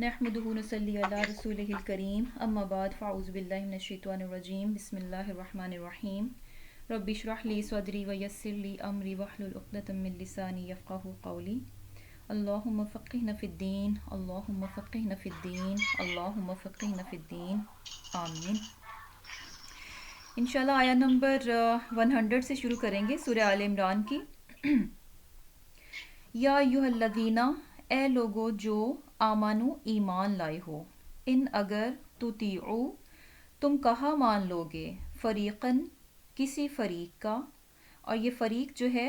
نحمدہ ونصلی علی رسولہ الکریم اما بعد فاعوذ باللہ من الشیطان الرجیم بسم اللہ الرحمن الرحیم رب اشرح لی صدری ویسر لی امری واحلل عقدۃ من لسانی یفقہوا قولی اللہم فقہنا فی الدین اللہم فقہنا فی الدین اللہم فقہنا فی الدین آمین۔ انشاءاللہ آیہ نمبر 100 سے شروع کریں گے سورہ آل عمران کی۔ یا ایھا الذین، اے لوگو جو آمنو ایمان لائے ہو، ان اگر تطیعو تم کہا مان لوگے، فریقاً کسی فریق کا، اور یہ فریق جو ہے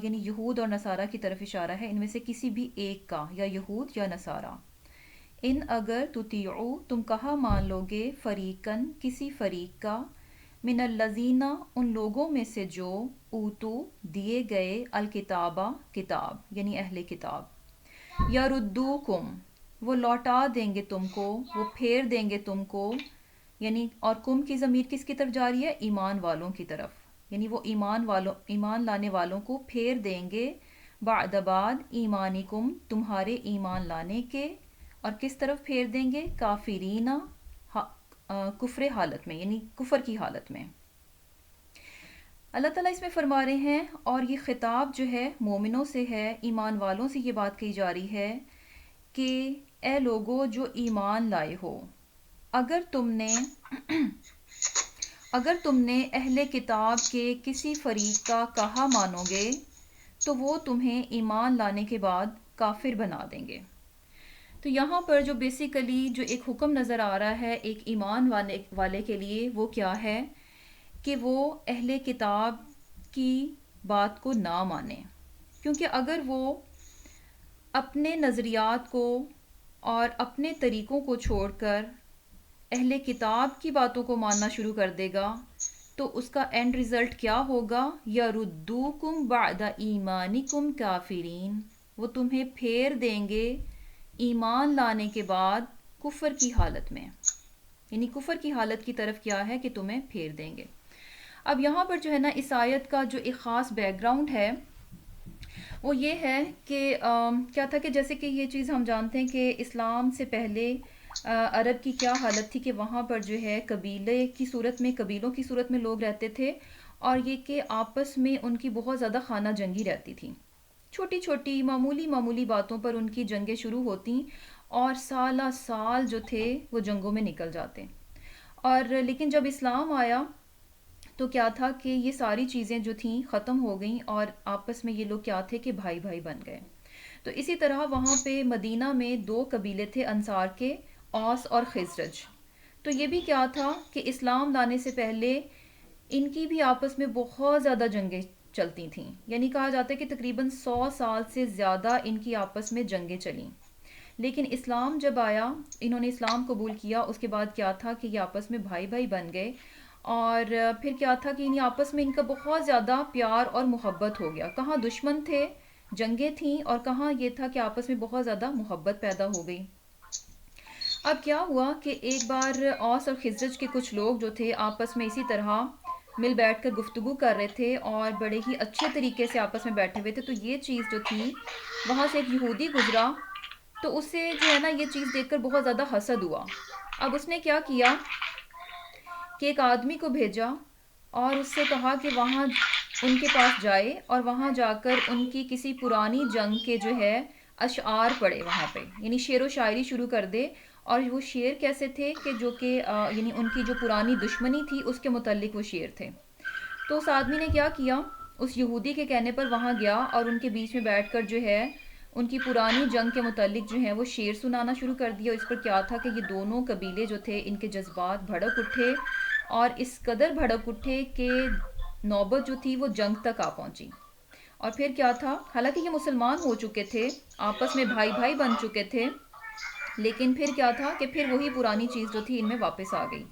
یعنی یہود اور نصارہ کی طرف اشارہ ہے، ان میں سے کسی بھی ایک کا، یا یہود یا نصارہ۔ ان اگر تطیعو تم کہا مان لوگے، فریقاً کسی فریق کا، من الذین ان لوگوں میں سے جو اوتو دیے گئے، الکتابہ کتاب یعنی اہل کتاب، یردوکم وہ لوٹا دیں گے تم کو، وہ پھیر دیں گے تم کو، یعنی اور کم کی ضمیر کس کی طرف جاری ہے؟ ایمان والوں کی طرف، یعنی وہ ایمان لانے والوں کو پھیر دیں گے، بعد بعد ایمانکم تمہارے ایمان لانے کے، اور کس طرف پھیر دیں گے؟ کافرین کفر حالت میں، یعنی کفر کی حالت میں۔ اللہ تعالیٰ اس میں فرما رہے ہیں، اور یہ خطاب جو ہے مومنوں سے ہے، ایمان والوں سے یہ بات کہی جا رہی ہے کہ اے لوگو جو ایمان لائے ہو، اگر تم نے اہل کتاب کے کسی فریق کا کہا مانو گے تو وہ تمہیں ایمان لانے کے بعد کافر بنا دیں گے۔ تو یہاں پر جو بیسیکلی جو ایک حکم نظر آ رہا ہے ایک ایمان والے کے لیے، وہ کیا ہے کہ وہ اہل کتاب کی بات کو نہ مانے، کیونکہ اگر وہ اپنے نظریات کو اور اپنے طریقوں کو چھوڑ کر اہل کتاب کی باتوں کو ماننا شروع کر دے گا تو اس کا اینڈ ریزلٹ کیا ہوگا؟ یردوکم بعد ایمانکم کافرین، وہ تمہیں پھیر دیں گے ایمان لانے کے بعد کفر کی حالت میں، یعنی کفر کی حالت کی طرف کیا ہے کہ تمہیں پھیر دیں گے۔ اب یہاں پر جو ہے نا اس آیت کا جو ایک خاص بیک گراؤنڈ ہے وہ یہ ہے کہ کیا تھا کہ جیسے کہ یہ چیز ہم جانتے ہیں کہ اسلام سے پہلے عرب کی کیا حالت تھی کہ وہاں پر جو ہے قبیلوں کی صورت میں لوگ رہتے تھے، اور یہ کہ آپس میں ان کی بہت زیادہ خانہ جنگی رہتی تھی، چھوٹی چھوٹی معمولی باتوں پر ان کی جنگیں شروع ہوتی، اور سالہ سال جو تھے وہ جنگوں میں نکل جاتے۔ اور لیکن جب اسلام آیا تو کیا تھا کہ یہ ساری چیزیں جو تھیں ختم ہو گئیں، اور آپس میں یہ لوگ کیا تھے کہ بھائی بھائی بن گئے۔ تو اسی طرح وہاں پہ مدینہ میں 2 قبیلے تھے انصار کے، اوس اور خزرج۔ تو یہ بھی کیا تھا کہ اسلام لانے سے پہلے ان کی بھی آپس میں بہت زیادہ جنگیں چلتی تھیں، یعنی کہا جاتا ہے کہ تقریباً 100 سال سے زیادہ ان کی آپس میں جنگیں چلیں۔ لیکن اسلام جب آیا، انہوں نے اسلام قبول کیا، اس کے بعد کیا تھا کہ یہ آپس میں بھائی بھائی بن گئے، اور پھر کیا تھا کہ آپس میں ان کا بہت زیادہ پیار اور محبت ہو گیا۔ کہاں دشمن تھے، جنگیں تھیں، اور کہاں یہ تھا کہ آپس میں بہت زیادہ محبت پیدا ہو گئی۔ اب کیا ہوا کہ ایک بار اوس اور خزرج کے کچھ لوگ جو تھے آپس میں اسی طرح مل بیٹھ کر گفتگو کر رہے تھے، اور بڑے ہی اچھے طریقے سے آپس میں بیٹھے ہوئے تھے، تو یہ چیز جو تھی وہاں سے ایک یہودی گزرا، تو اسے جو ہے نا یہ چیز دیکھ کر بہت زیادہ حسد ہوا۔ اب اس نے کیا کیا کہ ایک آدمی کو بھیجا اور اس سے کہا کہ وہاں ان کے پاس جائے، اور وہاں جا کر ان کی کسی پرانی جنگ کے جو ہے اشعار پڑھے وہاں پہ، یعنی شعر و شاعری شروع کر دے۔ اور وہ شعر کیسے تھے کہ جو کہ یعنی ان کی جو پرانی دشمنی تھی اس کے متعلق وہ شعر تھے۔ تو اس آدمی نے کیا کیا، اس یہودی کے کہنے پر وہاں گیا اور ان کے بیچ میں بیٹھ کر جو ہے ان کی پرانی جنگ کے متعلق جو ہے وہ شعر سنانا شروع کر دیا۔ اس پر کیا تھا کہ یہ دونوں قبیلے جو تھے ان کے جذبات بھڑک اٹھے، اور اس قدر بھڑک اٹھے کہ نوبت جو تھی وہ جنگ تک آ پہنچی۔ اور پھر کیا تھا، حالانکہ یہ مسلمان ہو چکے تھے، آپس میں بھائی بھائی بن چکے تھے، لیکن پھر کیا تھا کہ پھر وہی پرانی چیز جو تھی ان میں واپس آ گئی۔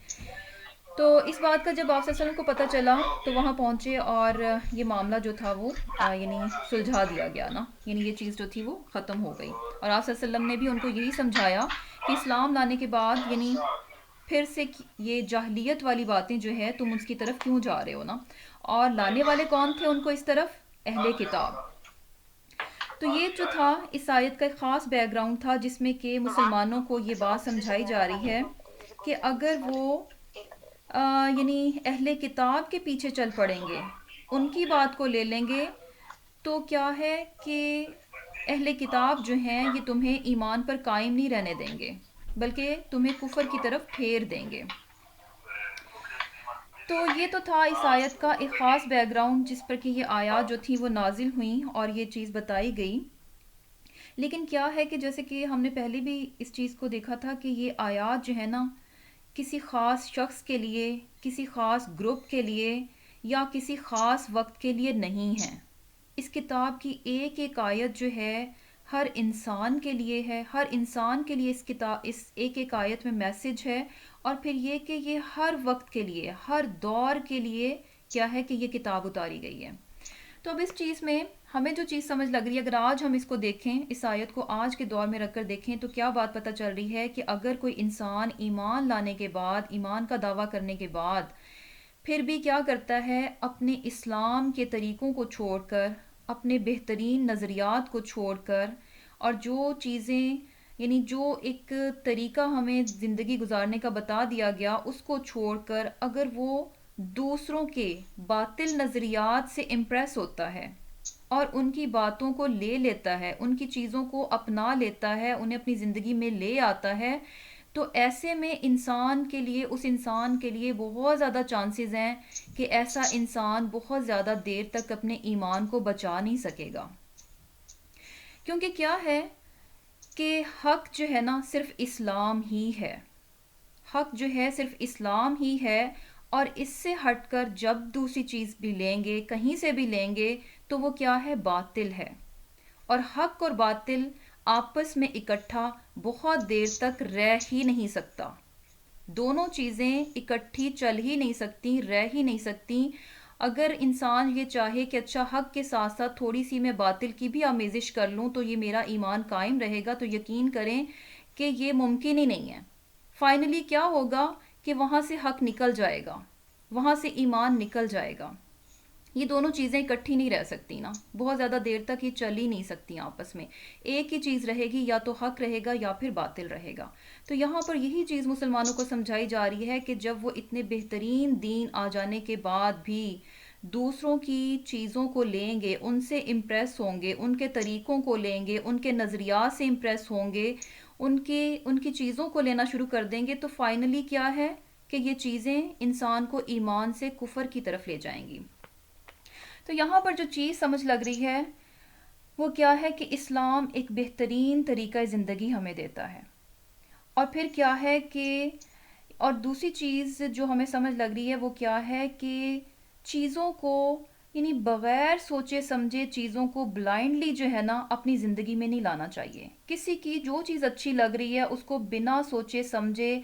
تو اس بات کا جب آپ صلی اللہ علیہ وسلم کو پتہ چلا تو وہاں پہنچے، اور یہ معاملہ جو تھا وہ یعنی سلجھا دیا گیا نا، یعنی یہ چیز جو تھی وہ ختم ہو گئی۔ اور آپ صلی اللہ علیہ وسلم نے بھی ان کو یہی سمجھایا کہ اسلام لانے کے بعد یعنی پھر سے یہ جاہلیت والی باتیں جو ہے تم اس کی طرف کیوں جا رہے ہو نا، اور لانے والے کون تھے ان کو اس طرف؟ اہل کتاب۔ تو یہ جو تھا اس آیت کا ایک خاص بیک گراؤنڈ تھا جس میں کہ مسلمانوں کو یہ بات سمجھائی جا رہی ہے کہ اگر وہ یعنی اہل کتاب کے پیچھے چل پڑیں گے، ان کی بات کو لے لیں گے، تو کیا ہے کہ اہل کتاب جو ہیں یہ تمہیں ایمان پر قائم نہیں رہنے دیں گے، بلکہ تمہیں کفر کی طرف پھیر دیں گے۔ تو یہ تو تھا اس آیت کا ایک خاص بیک گراؤنڈ جس پر کہ یہ آیات جو تھیں وہ نازل ہوئیں اور یہ چیز بتائی گئی۔ لیکن کیا ہے کہ جیسے کہ ہم نے پہلے بھی اس چیز کو دیکھا تھا کہ یہ آیات جو ہے نا کسی خاص شخص کے لیے، کسی خاص گروپ کے لیے یا کسی خاص وقت کے لیے نہیں ہیں۔ اس کتاب کی ایک ایک آیت جو ہے ہر انسان کے لیے ہے، ہر انسان کے لیے اس ایک ایک آیت میں میسج ہے، اور پھر یہ کہ یہ ہر وقت کے لیے، ہر دور کے لیے کیا ہے کہ یہ کتاب اتاری گئی ہے۔ تو اب اس چیز میں ہمیں جو چیز سمجھ لگ رہی ہے، اگر آج ہم اس کو دیکھیں، اس آیت کو آج کے دور میں رکھ کر دیکھیں، تو کیا بات پتہ چل رہی ہے کہ اگر کوئی انسان ایمان لانے کے بعد، ایمان کا دعویٰ کرنے کے بعد پھر بھی کیا کرتا ہے، اپنے اسلام کے طریقوں کو چھوڑ کر، اپنے بہترین نظریات کو چھوڑ کر، اور جو چیزیں یعنی جو ایک طریقہ ہمیں زندگی گزارنے کا بتا دیا گیا اس کو چھوڑ کر اگر وہ دوسروں کے باطل نظریات سے امپریس ہوتا ہے اور ان کی باتوں کو لے لیتا ہے، ان کی چیزوں کو اپنا لیتا ہے، انہیں اپنی زندگی میں لے آتا ہے، تو ایسے میں انسان کے لیے، اس انسان کے لیے بہت زیادہ چانسز ہیں کہ ایسا انسان بہت زیادہ دیر تک اپنے ایمان کو بچا نہیں سکے گا۔ کیونکہ کیا ہے کہ حق جو ہے نا صرف اسلام ہی ہے، حق جو ہے صرف اسلام ہی ہے، اور اس سے ہٹ کر جب دوسری چیز بھی لیں گے، کہیں سے بھی لیں گے، تو وہ کیا ہے، باطل ہے۔ اور حق اور باطل آپس میں اکٹھا بہت دیر تک رہ ہی نہیں سکتا، دونوں چیزیں اکٹھی چل ہی نہیں سکتی، رہ ہی نہیں سکتی۔ اگر انسان یہ چاہے کہ اچھا حق کے ساتھ ساتھ تھوڑی سی میں باطل کی بھی آمیزش کر لوں تو یہ میرا ایمان قائم رہے گا، تو یقین کریں کہ یہ ممکن ہی نہیں ہے۔ فائنلی کیا ہوگا کہ وہاں سے حق نکل جائے گا، وہاں سے ایمان نکل جائے گا۔ یہ دونوں چیزیں اکٹھی نہیں رہ سکتی نا، بہت زیادہ دیر تک یہ چل ہی نہیں سکتی آپس میں، ایک ہی چیز رہے گی، یا تو حق رہے گا یا پھر باطل رہے گا۔ تو یہاں پر یہی چیز مسلمانوں کو سمجھائی جا رہی ہے کہ جب وہ اتنے بہترین دین آ جانے کے بعد بھی دوسروں کی چیزوں کو لیں گے، ان سے امپریس ہوں گے، ان کے طریقوں کو لیں گے، ان کے نظریات سے امپریس ہوں گے، ان کی چیزوں کو لینا شروع کر دیں گے، تو فائنلی کیا ہے کہ یہ چیزیں انسان کو ایمان سے کفر کی طرف لے جائیں گی۔ تو یہاں پر جو چیز سمجھ لگ رہی ہے وہ کیا ہے کہ اسلام ایک بہترین طریقہ زندگی ہمیں دیتا ہے، اور پھر کیا ہے کہ اور دوسری چیز جو ہمیں سمجھ لگ رہی ہے وہ کیا ہے کہ چیزوں کو یعنی بغیر سوچے سمجھے چیزوں کو بلائنڈلی جو ہے نا اپنی زندگی میں نہیں لانا چاہیے۔ کسی کی جو چیز اچھی لگ رہی ہے اس کو بنا سوچے سمجھے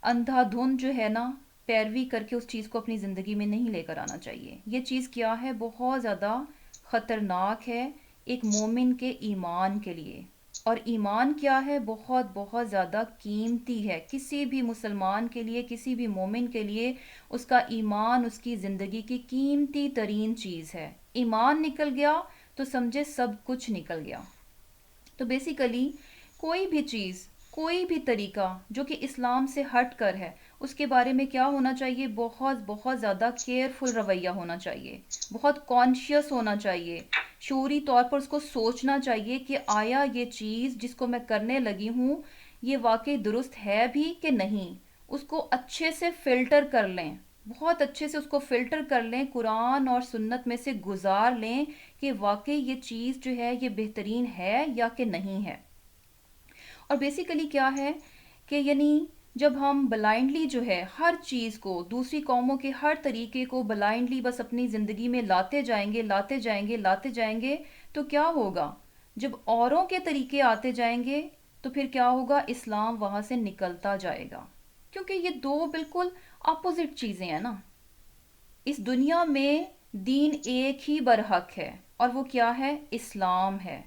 اندھا دھند جو ہے نا پیروی کر کے اس چیز کو اپنی زندگی میں نہیں لے کر آنا چاہیے۔ یہ چیز کیا ہے، بہت زیادہ خطرناک ہے ایک مومن کے ایمان کے لیے، اور ایمان کیا ہے، بہت بہت زیادہ قیمتی ہے کسی بھی مسلمان کے لیے، کسی بھی مومن کے لیے۔ اس کا ایمان اس کی زندگی کی قیمتی ترین چیز ہے۔ ایمان نکل گیا تو سمجھے سب کچھ نکل گیا۔ تو بیسیکلی کوئی بھی چیز، کوئی بھی طریقہ جو کہ اسلام سے ہٹ کر ہے، اس کے بارے میں کیا ہونا چاہیے، بہت بہت زیادہ کیئرفل رویہ ہونا چاہیے، بہت کانشیس ہونا چاہیے، شعوری طور پر اس کو سوچنا چاہیے کہ آیا یہ چیز جس کو میں کرنے لگی ہوں یہ واقعی درست ہے بھی کہ نہیں۔ اس کو اچھے سے فلٹر کر لیں، بہت اچھے سے اس کو فلٹر کر لیں، قرآن اور سنت میں سے گزار لیں کہ واقعی یہ چیز جو ہے یہ بہترین ہے یا کہ نہیں ہے۔ اور بیسیکلی کیا ہے کہ یعنی جب ہم بلائنڈلی جو ہے ہر چیز کو، دوسری قوموں کے ہر طریقے کو بلائنڈلی بس اپنی زندگی میں لاتے جائیں گے، لاتے جائیں گے، لاتے جائیں گے، تو کیا ہوگا، جب اوروں کے طریقے آتے جائیں گے تو پھر کیا ہوگا، اسلام وہاں سے نکلتا جائے گا، کیونکہ یہ دو بالکل اپوزٹ چیزیں ہیں نا۔ اس دنیا میں دین ایک ہی برحق ہے، اور وہ کیا ہے، اسلام ہے۔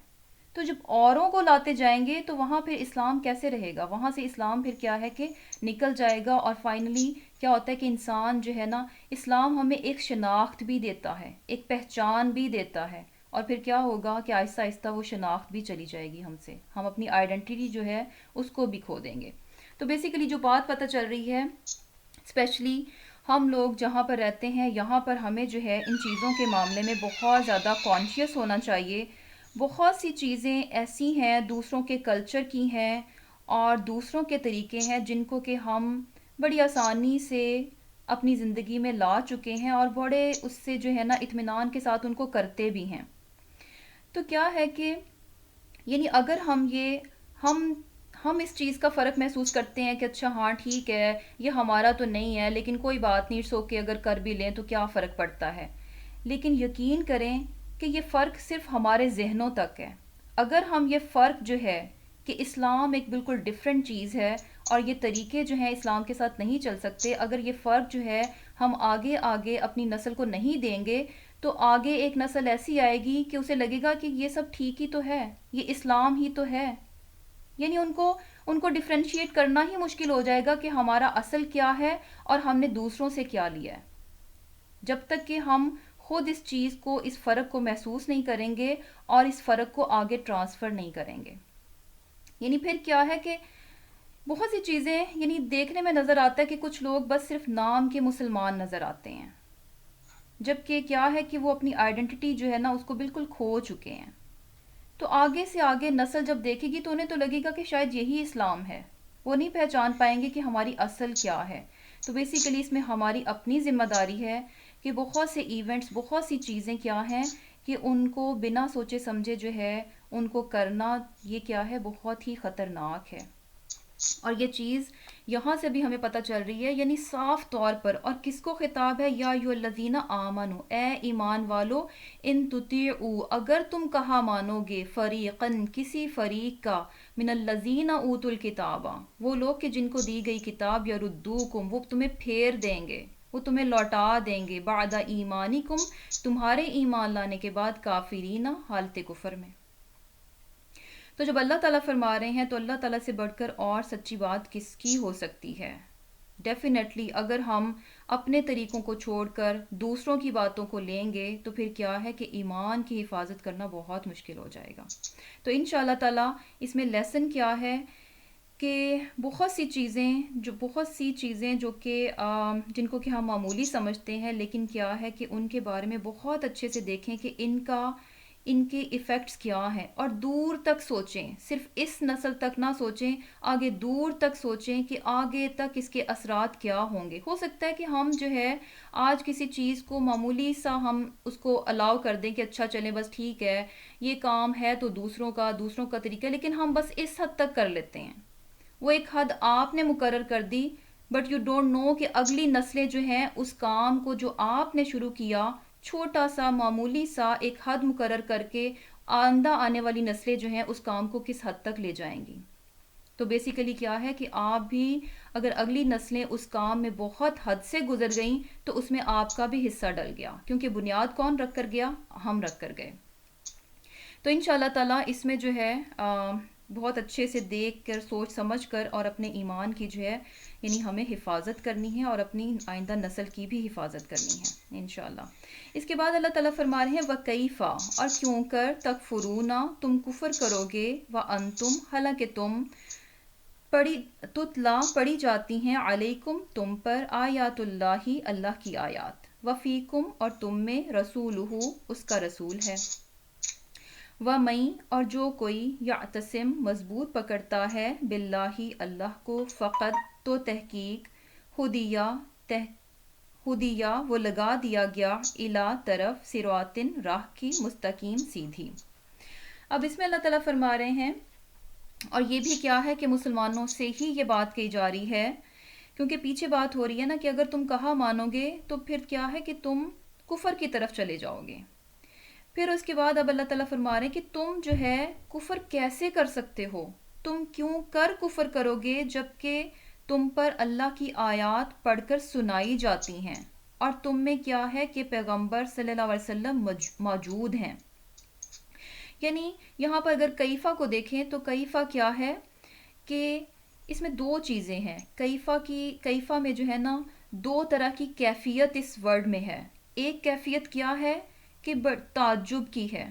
تو جب اوروں کو لاتے جائیں گے تو وہاں پھر اسلام کیسے رہے گا، وہاں سے اسلام پھر کیا ہے کہ نکل جائے گا۔ اور فائنلی کیا ہوتا ہے کہ انسان جو ہے نا، اسلام ہمیں ایک شناخت بھی دیتا ہے، ایک پہچان بھی دیتا ہے، اور پھر کیا ہوگا کہ آہستہ آہستہ وہ شناخت بھی چلی جائے گی ہم سے، ہم اپنی آئیڈینٹی جو ہے اس کو بھی کھو دیں گے۔ تو بیسیکلی جو بات پتہ چل رہی ہے، اسپیشلی ہم لوگ جہاں پر رہتے ہیں یہاں پر ہمیں جو ہے ان چیزوں کے معاملے میں بہت زیادہ کانشیس ہونا چاہیے۔ بہت سی چیزیں ایسی ہیں دوسروں کے کلچر کی ہیں اور دوسروں کے طریقے ہیں جن کو کہ ہم بڑی آسانی سے اپنی زندگی میں لا چکے ہیں اور بڑے اس سے جو ہے نا اطمینان کے ساتھ ان کو کرتے بھی ہیں۔ تو کیا ہے کہ یعنی اگر ہم ہم اس چیز کا فرق محسوس کرتے ہیں کہ اچھا ہاں ٹھیک ہے یہ ہمارا تو نہیں ہے لیکن کوئی بات نہیں، سو کے اگر کر بھی لیں تو کیا فرق پڑتا ہے، لیکن یقین کریں کہ یہ فرق صرف ہمارے ذہنوں تک ہے۔ اگر ہم یہ فرق جو ہے کہ اسلام ایک بالکل ڈیفرنٹ چیز ہے اور یہ طریقے جو ہیں اسلام کے ساتھ نہیں چل سکتے، اگر یہ فرق جو ہے ہم آگے آگے اپنی نسل کو نہیں دیں گے تو آگے ایک نسل ایسی آئے گی کہ اسے لگے گا کہ یہ سب ٹھیک ہی تو ہے، یہ اسلام ہی تو ہے۔ یعنی ان کو ڈیفرینشیٹ کرنا ہی مشکل ہو جائے گا کہ ہمارا اصل کیا ہے اور ہم نے دوسروں سے کیا لیا ہے۔ جب تک کہ ہم خود اس چیز کو، اس فرق کو محسوس نہیں کریں گے اور اس فرق کو آگے ٹرانسفر نہیں کریں گے، یعنی پھر کیا ہے کہ بہت سی چیزیں یعنی دیکھنے میں نظر آتا ہے کہ کچھ لوگ بس صرف نام کے مسلمان نظر آتے ہیں، جبکہ کیا ہے کہ وہ اپنی آئیڈینٹی جو ہے نا اس کو بالکل کھو چکے ہیں۔ تو آگے سے آگے نسل جب دیکھے گی تو انہیں تو لگے گا کہ شاید یہی اسلام ہے، وہ نہیں پہچان پائیں گے کہ ہماری اصل کیا ہے۔ تو بیسیکلی اس میں ہماری اپنی ذمہ داری ہے کہ بہت سے ایونٹس، بہت سی چیزیں کیا ہیں کہ ان کو بنا سوچے سمجھے جو ہے ان کو کرنا، یہ کیا ہے بہت ہی خطرناک ہے۔ اور یہ چیز یہاں سے بھی ہمیں پتہ چل رہی ہے، یعنی صاف طور پر، اور کس کو خطاب ہے؟ یا ایھا الذین آمنو، اے ایمان والو، ان تطیعوا، اگر تم کہا مانو گے، فریقاً کسی فریق کا، من الذین اوتوا الکتاب، وہ لوگ کہ جن کو دی گئی کتاب، یردوکم، وہ تمہیں پھیر دیں گے، وہ تمہیں لوٹا دیں گے، بعد ایمانکم، تمہارے ایمان لانے کے بعد، کافرین، حالت کفر میں۔ تو جب اللہ تعالیٰ فرما رہے ہیں تو اللہ تعالیٰ سے بڑھ کر اور سچی بات کس کی ہو سکتی ہے؟ ڈیفینیٹلی اگر ہم اپنے طریقوں کو چھوڑ کر دوسروں کی باتوں کو لیں گے تو پھر کیا ہے کہ ایمان کی حفاظت کرنا بہت مشکل ہو جائے گا۔ تو انشاءاللہ تعالیٰ اس میں لیسن کیا ہے کہ بہت سی چیزیں جو کہ جن کو کہ ہم معمولی سمجھتے ہیں، لیکن کیا ہے کہ ان کے بارے میں بہت اچھے سے دیکھیں کہ ان کے ایفیکٹس کیا ہیں، اور دور تک سوچیں، صرف اس نسل تک نہ سوچیں، آگے دور تک سوچیں کہ آگے تک اس کے اثرات کیا ہوں گے۔ ہو سکتا ہے کہ ہم جو ہے آج کسی چیز کو معمولی سا ہم اس کو الاؤ کر دیں کہ اچھا چلیں بس ٹھیک ہے یہ کام ہے تو دوسروں کا طریقہ، لیکن ہم بس اس حد تک کر لیتے ہیں۔ وہ ایک حد آپ نے مقرر کر دی، بٹ یو ڈونٹ نو کہ اگلی نسلیں جو ہیں اس کام کو جو آپ نے شروع کیا، چھوٹا سا معمولی سا ایک حد مقرر کر کے، آئندہ آنے والی نسلیں جو ہیں اس کام کو کس حد تک لے جائیں گی۔ تو بیسیکلی کیا ہے کہ آپ بھی اگر اگلی نسلیں اس کام میں بہت حد سے گزر گئیں تو اس میں آپ کا بھی حصہ ڈل گیا، کیونکہ بنیاد کون رکھ کر گیا؟ ہم رکھ کر گئے۔ تو انشاءاللہ تعالیٰ اس میں جو ہے بہت اچھے سے دیکھ کر، سوچ سمجھ کر، اور اپنے ایمان کی جو ہے یعنی ہمیں حفاظت کرنی ہے اور اپنی آئندہ نسل کی بھی حفاظت کرنی ہے انشاءاللہ۔ اس کے بعد اللہ تعالیٰ فرما رہے ہیں وَكَيْفَ، اور کیوں کر، تکفرون، تم کفر کرو گے، وَأَنْتُمْ، حالانکہ تم، پڑھی جاتی ہیں، علیکم، تم پر، آیات اللہ، اللہ کی آیات، وفیکم، اور تم میں، رسولہ، اس کا رسول ہے، وَمَن، اور جو کوئی، یعتصم، مضبوط پکڑتا ہے، باللہ، اللہ کو، فقط، تو تحقیق، ہدیہ، وہ لگا دیا گیا، الی، طرف، صراطٍ، راہ کی، مستقیم، سیدھی۔ اب اس میں اللہ تعالیٰ فرما رہے ہیں، اور یہ بھی کیا ہے کہ مسلمانوں سے ہی یہ بات کہی جا رہی ہے، کیونکہ پیچھے بات ہو رہی ہے نا کہ اگر تم کہا مانو گے تو پھر کیا ہے کہ تم کفر کی طرف چلے جاؤ گے۔ پھر اس کے بعد اب اللہ تعالیٰ فرما رہے ہیں کہ تم جو ہے کفر کیسے کر سکتے ہو، تم کیوں کر کفر کرو گے جبکہ تم پر اللہ کی آیات پڑھ کر سنائی جاتی ہیں، اور تم میں کیا ہے کہ پیغمبر صلی اللہ علیہ وسلم موجود ہیں۔ یعنی یہاں پر اگر کیفہ کو دیکھیں تو کیفہ کیا ہے کہ اس میں دو چیزیں ہیں۔ کیفہ میں جو ہے نا دو طرح کی کیفیت اس ورڈ میں ہے۔ ایک کیفیت کیا ہے کہ تعجب کی ہے،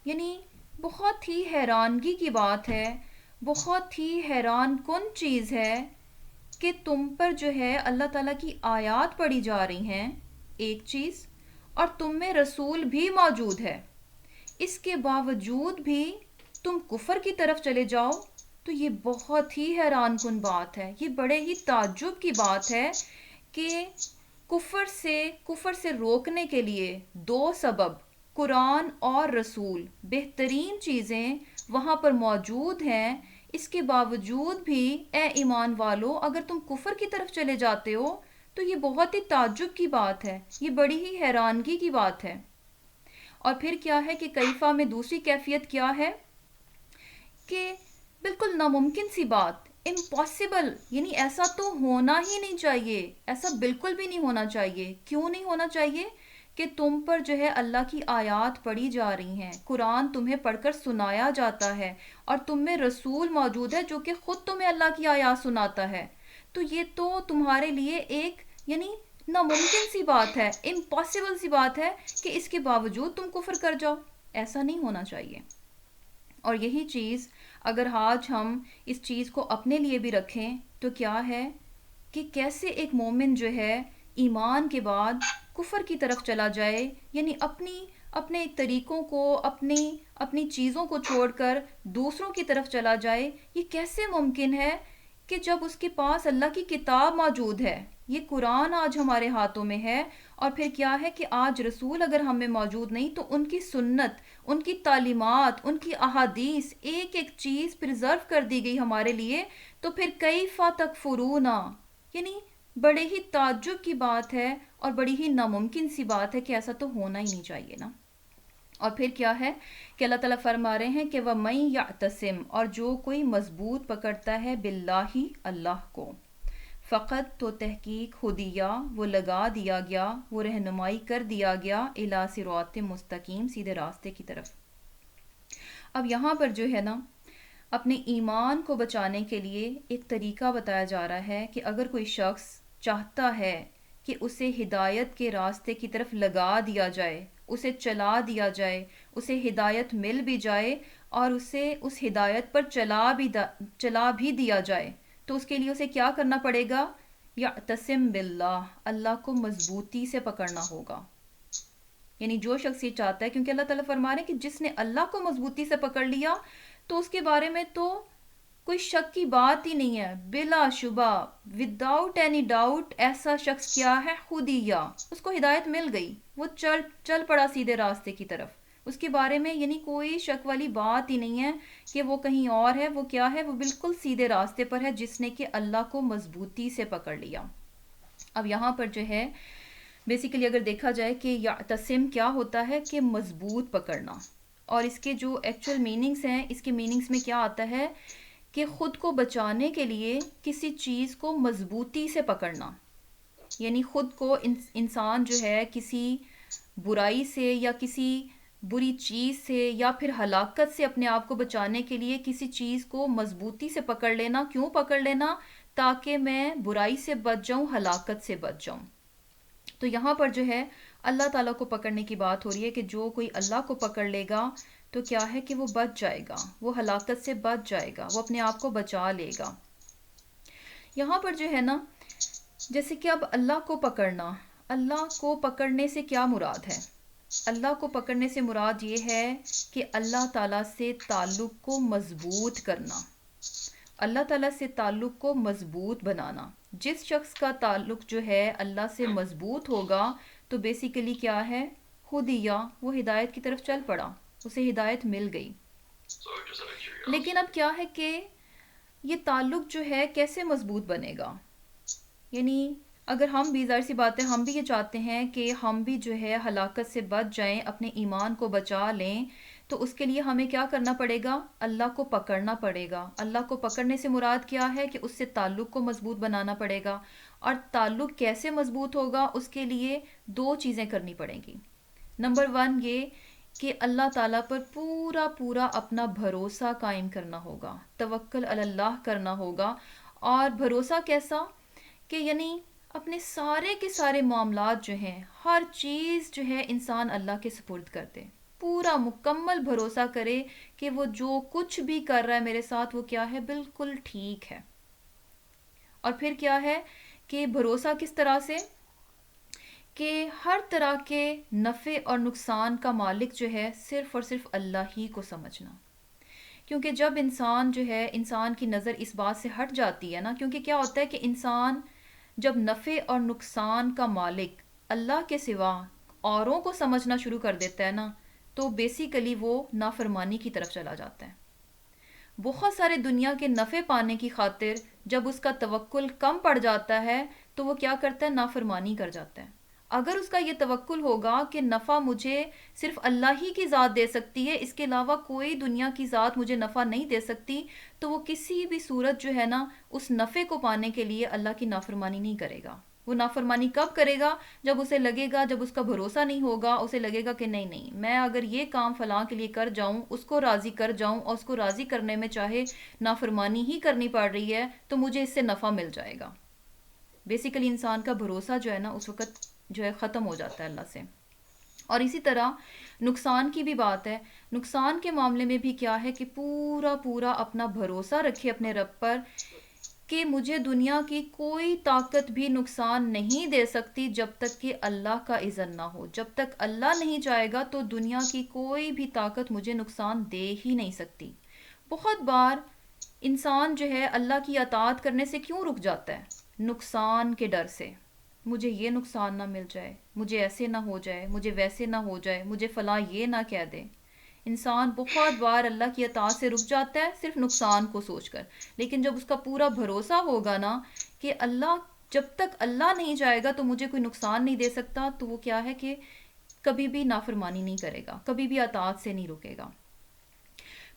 یعنی بہت ہی حیرانگی کی بات ہے، بہت ہی حیران کن چیز ہے کہ تم پر جو ہے اللہ تعالیٰ کی آیات پڑھی جا رہی ہیں ایک چیز، اور تم میں رسول بھی موجود ہے، اس کے باوجود بھی تم کفر کی طرف چلے جاؤ. تو یہ بہت ہی حیران کن بات ہے، یہ بڑے ہی تعجب کی بات ہے کہ کفر سے روکنے کے لیے دو سبب، قرآن اور رسول، بہترین چیزیں وہاں پر موجود ہیں، اس کے باوجود بھی اے ایمان والو اگر تم کفر کی طرف چلے جاتے ہو تو یہ بہت ہی تعجب کی بات ہے، یہ بڑی ہی حیرانگی کی بات ہے. اور پھر کیا ہے کہ کیفہ میں دوسری کیفیت کیا ہے کہ بالکل ناممکن سی بات، امپاسبل، یعنی ایسا تو ہونا ہی نہیں چاہیے، ایسا بالکل بھی نہیں ہونا چاہیے. کیوں نہیں ہونا چاہیے؟ کہ تم پر جو ہے اللہ کی آیات پڑھی جا رہی ہیں، قرآن تمہیں پڑھ کر سنایا جاتا ہے، اور تم میں رسول موجود ہے جو کہ خود تمہیں اللہ کی آیات سناتا ہے. تو یہ تو تمہارے لیے ایک یعنی ناممکن سی بات ہے، امپاسبل سی بات ہے کہ اس کے باوجود تم کفر کر جاؤ. ایسا نہیں ہونا چاہیے. اور یہی چیز اگر آج ہم اس چیز کو اپنے لیے بھی رکھیں تو کیا ہے کہ کیسے ایک مومن جو ہے ایمان کے بعد کفر کی طرف چلا جائے، یعنی اپنے طریقوں کو، اپنی چیزوں کو چھوڑ کر دوسروں کی طرف چلا جائے. یہ کیسے ممکن ہے کہ جب اس کے پاس اللہ کی کتاب موجود ہے، یہ قرآن آج ہمارے ہاتھوں میں ہے، اور پھر کیا ہے کہ آج رسول اگر ہم میں موجود نہیں تو ان کی سنت، ان کی تعلیمات، ان کی احادیث، ایک ایک چیز پرزرو کر دی گئی ہمارے لیے. تو پھر کیفا تکفرون، یعنی بڑے ہی تعجب کی بات ہے اور بڑی ہی ناممکن سی بات ہے کہ ایسا تو ہونا ہی نہیں چاہیے نا. اور پھر کیا ہے کہ اللہ تعالیٰ فرما رہے ہیں کہ وَمَن يَعْتَصِم، اور جو کوئی مضبوط پکڑتا ہے باللہ، اللہ کو، فقط تو تحقیق ہدیہ، وہ لگا دیا گیا، وہ رہنمائی کر دیا گیا، الی صراط مستقیم، سیدھے راستے کی طرف. اب یہاں پر جو ہے نا اپنے ایمان کو بچانے کے لیے ایک طریقہ بتایا جا رہا ہے کہ اگر کوئی شخص چاہتا ہے کہ اسے ہدایت کے راستے کی طرف لگا دیا جائے، اسے چلا دیا جائے، اسے ہدایت مل بھی جائے اور اسے اس ہدایت پر چلا بھی دیا جائے، تو اس کے لیے اسے کیا کرنا پڑے گا؟ یعتصم باللہ، اللہ کو مضبوطی سے پکڑنا ہوگا. یعنی جو شخص یہ چاہتا ہے، کیونکہ اللہ تعالیٰ فرما رہے ہیں کہ جس نے اللہ کو مضبوطی سے پکڑ لیا تو اس کے بارے میں تو کوئی شک کی بات ہی نہیں ہے، بلا شبہ، وداؤٹ اینی ڈاؤٹ، ایسا شخص کیا ہے؟ خودیہ، اس کو ہدایت مل گئی، وہ چل پڑا سیدھے راستے کی طرف. اس کے بارے میں یعنی کوئی شک والی بات ہی نہیں ہے کہ وہ کہیں اور ہے. وہ کیا ہے؟ وہ بالکل سیدھے راستے پر ہے جس نے کہ اللہ کو مضبوطی سے پکڑ لیا. اب یہاں پر جو ہے بیسیکلی اگر دیکھا جائے کہ یعتصم کیا ہوتا ہے کہ مضبوط پکڑنا، اور اس کے جو ایکچوئل میننگز ہیں، اس کے میننگز میں کیا آتا ہے کہ خود کو بچانے کے لیے کسی چیز کو مضبوطی سے پکڑنا. یعنی خود کو انسان جو ہے کسی برائی سے یا کسی بری چیز سے یا پھر ہلاکت سے اپنے آپ کو بچانے کے لیے کسی چیز کو مضبوطی سے پکڑ لینا. کیوں پکڑ لینا؟ تاکہ میں برائی سے بچ جاؤں، ہلاکت سے بچ جاؤں. تو یہاں پر جو ہے اللہ تعالیٰ کو پکڑنے کی بات ہو رہی ہے کہ جو کوئی اللہ کو پکڑ لے گا تو کیا ہے کہ وہ بچ جائے گا، وہ ہلاکت سے بچ جائے گا، وہ اپنے آپ کو بچا لے گا. یہاں پر جو ہے نا جیسے کہ اب اللہ کو پکڑنا، اللہ کو پکڑنے سے کیا مراد ہے؟ اللہ کو پکڑنے سے مراد یہ ہے کہ اللہ تعالیٰ سے تعلق کو مضبوط کرنا، اللہ تعالیٰ سے تعلق کو مضبوط بنانا. جس شخص کا تعلق جو ہے اللہ سے مضبوط ہوگا تو بیسیکلی کیا ہے؟ خودیہ، وہ ہدایت کی طرف چل پڑا، اسے ہدایت مل گئی. لیکن اب کیا ہے کہ یہ تعلق جو ہے کیسے مضبوط بنے گا؟ یعنی اگر ہم بھی، ظاہر سی بات ہے، ہم بھی یہ چاہتے ہیں کہ ہم بھی جو ہے ہلاکت سے بچ جائیں، اپنے ایمان کو بچا لیں، تو اس کے لیے ہمیں کیا کرنا پڑے گا؟ اللہ کو پکڑنا پڑے گا. اللہ کو پکڑنے سے مراد کیا ہے کہ اس سے تعلق کو مضبوط بنانا پڑے گا. اور تعلق کیسے مضبوط ہوگا؟ اس کے لیے دو چیزیں کرنی پڑیں گی. نمبر 1 یہ کہ اللہ تعالیٰ پر پورا اپنا بھروسہ قائم کرنا ہوگا، توکل علی اللہ کرنا ہوگا. اور بھروسہ کیسا؟ کہ یعنی اپنے سارے کے سارے معاملات جو ہیں، ہر چیز جو ہے انسان اللہ کے سپرد کر دے. پورا مکمل بھروسہ کرے کہ وہ جو کچھ بھی کر رہا ہے میرے ساتھ وہ کیا ہے، بالکل ٹھیک ہے۔ اور پھر کیا ہے کہ بھروسہ کس طرح سے، کہ ہر طرح کے نفع اور نقصان کا مالک جو ہے صرف اور صرف اللہ ہی کو سمجھنا۔ کیونکہ جب انسان جو ہے، انسان کی نظر اس بات سے ہٹ جاتی ہے نا، کیونکہ کیا ہوتا ہے کہ انسان جب نفع اور نقصان کا مالک اللہ کے سوا اوروں کو سمجھنا شروع کر دیتا ہے نا، تو بیسیکلی وہ نافرمانی کی طرف چلا جاتا ہے۔ بہت سارے دنیا کے نفع پانے کی خاطر جب اس کا توکل کم پڑ جاتا ہے تو وہ کیا کرتا ہے، نافرمانی کر جاتا ہے۔ اگر اس کا یہ توکل ہوگا کہ نفع مجھے صرف اللہ ہی کی ذات دے سکتی ہے، اس کے علاوہ کوئی دنیا کی ذات مجھے نفع نہیں دے سکتی، تو وہ کسی بھی صورت جو ہے نا اس نفع کو پانے کے لیے اللہ کی نافرمانی نہیں کرے گا۔ وہ نافرمانی کب کرے گا؟ جب اسے لگے گا، جب اس کا بھروسہ نہیں ہوگا، اسے لگے گا کہ نہیں نہیں، میں اگر یہ کام فلاں کے لیے کر جاؤں، اس کو راضی کر جاؤں، اور اس کو راضی کرنے میں چاہے نافرمانی ہی کرنی پڑ رہی ہے تو مجھے اس سے نفع مل جائے گا۔ بیسیکلی انسان کا بھروسہ جو ہے نا اس وقت جو ہے ختم ہو جاتا ہے اللہ سے۔ اور اسی طرح نقصان کی بھی بات ہے۔ نقصان کے معاملے میں بھی کیا ہے کہ پورا پورا اپنا بھروسہ رکھے اپنے رب پر کہ مجھے دنیا کی کوئی طاقت بھی نقصان نہیں دے سکتی جب تک کہ اللہ کا اذن نہ ہو۔ جب تک اللہ نہیں چاہے گا تو دنیا کی کوئی بھی طاقت مجھے نقصان دے ہی نہیں سکتی۔ بہت بار انسان جو ہے اللہ کی اطاعت کرنے سے کیوں رک جاتا ہے؟ نقصان کے ڈر سے، مجھے یہ نقصان نہ مل جائے، مجھے ایسے نہ ہو جائے، مجھے ویسے نہ ہو جائے، مجھے فلاں یہ نہ کہہ دے۔ انسان بہت بار اللہ کی اطاعت سے رک جاتا ہے صرف نقصان کو سوچ کر، لیکن جب اس کا پورا بھروسہ ہوگا نا کہ اللہ، جب تک اللہ نہیں چاہے گا تو مجھے کوئی نقصان نہیں دے سکتا، تو وہ کیا ہے کہ کبھی بھی نافرمانی نہیں کرے گا، کبھی بھی اطاعت سے نہیں رکے گا۔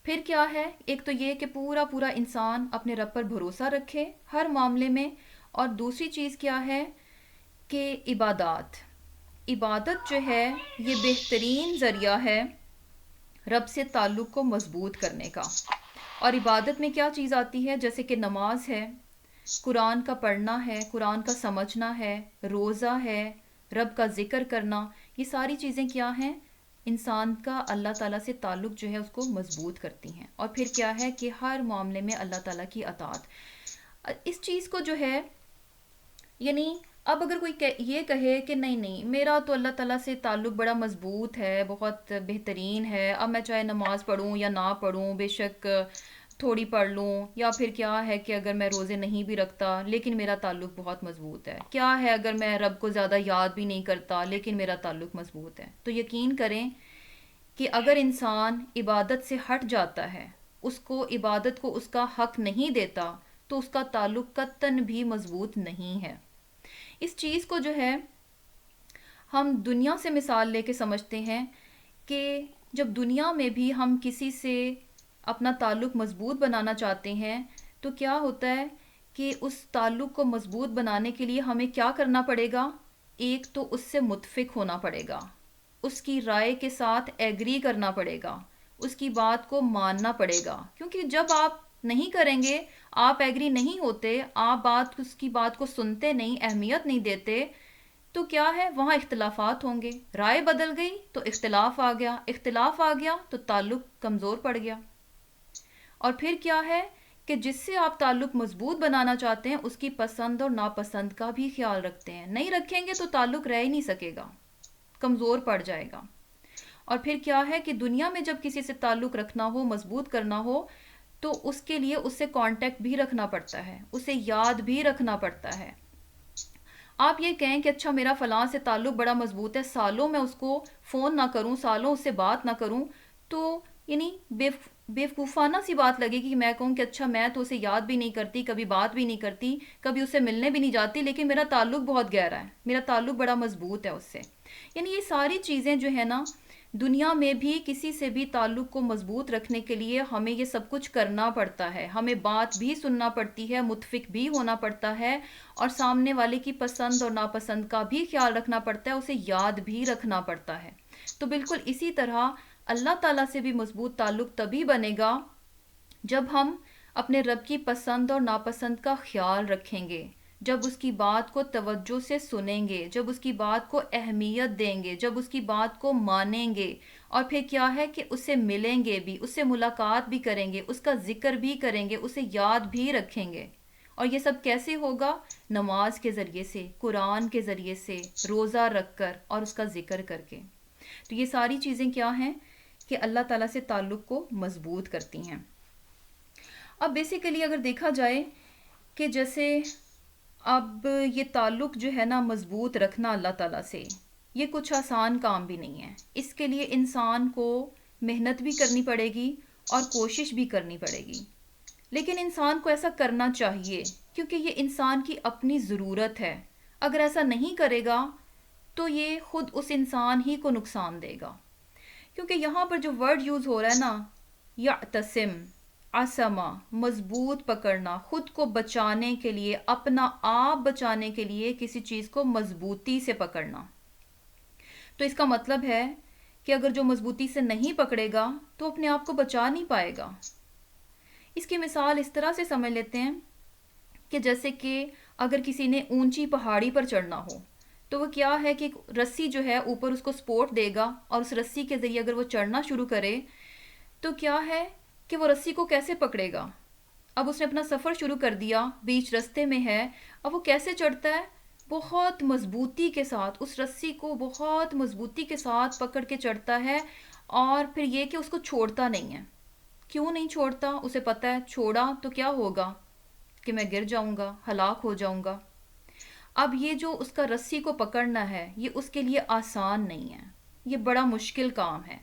پھر کیا ہے، ایک تو یہ کہ پورا پورا انسان اپنے رب پر بھروسہ رکھے ہر معاملے میں، اور دوسری چیز کیا ہے کہ عبادات، عبادت جو ہے یہ بہترین ذریعہ ہے رب سے تعلق کو مضبوط کرنے کا۔ اور عبادت میں کیا چیز آتی ہے؟ جیسے کہ نماز ہے، قرآن کا پڑھنا ہے، قرآن کا سمجھنا ہے، روزہ ہے، رب کا ذکر کرنا، یہ ساری چیزیں کیا ہیں؟ انسان کا اللہ تعالیٰ سے تعلق جو ہے اس کو مضبوط کرتی ہیں۔ اور پھر کیا ہے کہ ہر معاملے میں اللہ تعالیٰ کی اطاعت۔ اس چیز کو جو ہے، یعنی اب اگر کوئی یہ کہے کہ نہیں نہیں، میرا تو اللہ تعالیٰ سے تعلق بڑا مضبوط ہے، بہت بہترین ہے، اب میں چاہے نماز پڑھوں یا نہ پڑھوں، بے شک تھوڑی پڑھ لوں، یا پھر کیا ہے کہ اگر میں روزے نہیں بھی رکھتا لیکن میرا تعلق بہت مضبوط ہے، کیا ہے اگر میں رب کو زیادہ یاد بھی نہیں کرتا لیکن میرا تعلق مضبوط ہے۔ تو یقین کریں کہ اگر انسان عبادت سے ہٹ جاتا ہے، اس کو عبادت کو اس کا حق نہیں دیتا، تو اس کا تعلق قطعاً بھی مضبوط نہیں ہے۔ اس چیز کو جو ہے ہم دنیا سے مثال لے کے سمجھتے ہیں کہ جب دنیا میں بھی ہم کسی سے اپنا تعلق مضبوط بنانا چاہتے ہیں تو کیا ہوتا ہے کہ اس تعلق کو مضبوط بنانے کے لیے ہمیں کیا کرنا پڑے گا؟ ایک تو اس سے متفق ہونا پڑے گا، اس کی رائے کے ساتھ ایگری کرنا پڑے گا، اس کی بات کو ماننا پڑے گا، کیونکہ جب آپ نہیں کریں گے، آپ ایگری نہیں ہوتے، آپ اس کی بات کو سنتے نہیں، اہمیت نہیں دیتے، تو کیا ہے، وہاں اختلافات ہوں گے، رائے بدل گئی تو اختلاف آ گیا، اختلاف آ گیا تو تعلق کمزور پڑ گیا۔ اور پھر کیا ہے کہ جس سے آپ تعلق مضبوط بنانا چاہتے ہیں اس کی پسند اور ناپسند کا بھی خیال رکھتے ہیں، نہیں رکھیں گے تو تعلق رہ ہی نہیں سکے گا، کمزور پڑ جائے گا۔ اور پھر کیا ہے کہ دنیا میں جب کسی سے تعلق رکھنا ہو، مضبوط کرنا ہو، تو اس کے لیے اس سے کانٹیکٹ بھی رکھنا پڑتا ہے، اسے یاد بھی رکھنا پڑتا ہے۔ آپ یہ کہیں کہ اچھا میرا فلاں سے تعلق بڑا مضبوط ہے، سالوں میں اس کو فون نہ کروں، سالوں اس سے بات نہ کروں، تو یعنی بیوقوفانہ سی بات لگے گی کہ میں کہوں کہ اچھا میں تو اسے یاد بھی نہیں کرتی، کبھی بات بھی نہیں کرتی، کبھی اسے ملنے بھی نہیں جاتی، لیکن میرا تعلق بہت گہرا ہے، میرا تعلق بڑا مضبوط ہے اس سے۔ یعنی یہ ساری چیزیں جو ہے نا، دنیا میں بھی کسی سے بھی تعلق کو مضبوط رکھنے کے لیے ہمیں یہ سب کچھ کرنا پڑتا ہے، ہمیں بات بھی سننا پڑتی ہے، متفق بھی ہونا پڑتا ہے، اور سامنے والے کی پسند اور ناپسند کا بھی خیال رکھنا پڑتا ہے، اسے یاد بھی رکھنا پڑتا ہے۔ تو بالکل اسی طرح اللہ تعالیٰ سے بھی مضبوط تعلق تبھی بنے گا جب ہم اپنے رب کی پسند اور ناپسند کا خیال رکھیں گے، جب اس کی بات کو توجہ سے سنیں گے، جب اس کی بات کو اہمیت دیں گے، جب اس کی بات کو مانیں گے، اور پھر کیا ہے کہ اس سے ملیں گے بھی، اس سے ملاقات بھی کریں گے، اس کا ذکر بھی کریں گے، اسے یاد بھی رکھیں گے۔ اور یہ سب کیسے ہوگا؟ نماز کے ذریعے سے، قرآن کے ذریعے سے، روزہ رکھ کر اور اس کا ذکر کر کے۔ تو یہ ساری چیزیں کیا ہیں کہ اللہ تعالیٰ سے تعلق کو مضبوط کرتی ہیں۔ اب بیسیکلی اگر دیکھا جائے کہ جیسے اب یہ تعلق جو ہے نا مضبوط رکھنا اللہ تعالیٰ سے، یہ کچھ آسان کام بھی نہیں ہے۔ اس کے لیے انسان کو محنت بھی کرنی پڑے گی اور کوشش بھی کرنی پڑے گی، لیکن انسان کو ایسا کرنا چاہیے کیونکہ یہ انسان کی اپنی ضرورت ہے۔ اگر ایسا نہیں کرے گا تو یہ خود اس انسان ہی کو نقصان دے گا، کیونکہ یہاں پر جو ورڈ یوز ہو رہا ہے نا، یعتصم، عصمہ، مضبوط پکڑنا، خود کو بچانے کے لیے، اپنا آپ بچانے کے لیے کسی چیز کو مضبوطی سے پکڑنا۔ تو اس کا مطلب ہے کہ اگر جو مضبوطی سے نہیں پکڑے گا تو اپنے آپ کو بچا نہیں پائے گا۔ اس کی مثال اس طرح سے سمجھ لیتے ہیں کہ جیسے کہ اگر کسی نے اونچی پہاڑی پر چڑھنا ہو تو وہ کیا ہے کہ رسی جو ہے اوپر اس کو سپورٹ دے گا، اور اس رسی کے ذریعے اگر وہ چڑھنا شروع کرے تو کیا ہے کہ وہ رسی کو کیسے پکڑے گا؟ اب اس نے اپنا سفر شروع کر دیا، بیچ رستے میں ہے، اب وہ کیسے چڑھتا ہے؟ بہت مضبوطی کے ساتھ اس رسی کو بہت مضبوطی کے ساتھ پکڑ کے چڑھتا ہے، اور پھر یہ کہ اس کو چھوڑتا نہیں ہے۔ کیوں نہیں چھوڑتا؟ اسے پتہ ہے چھوڑا تو کیا ہوگا کہ میں گر جاؤں گا، ہلاک ہو جاؤں گا۔ اب یہ جو اس کا رسی کو پکڑنا ہے یہ اس کے لیے آسان نہیں ہے، یہ بڑا مشکل کام ہے۔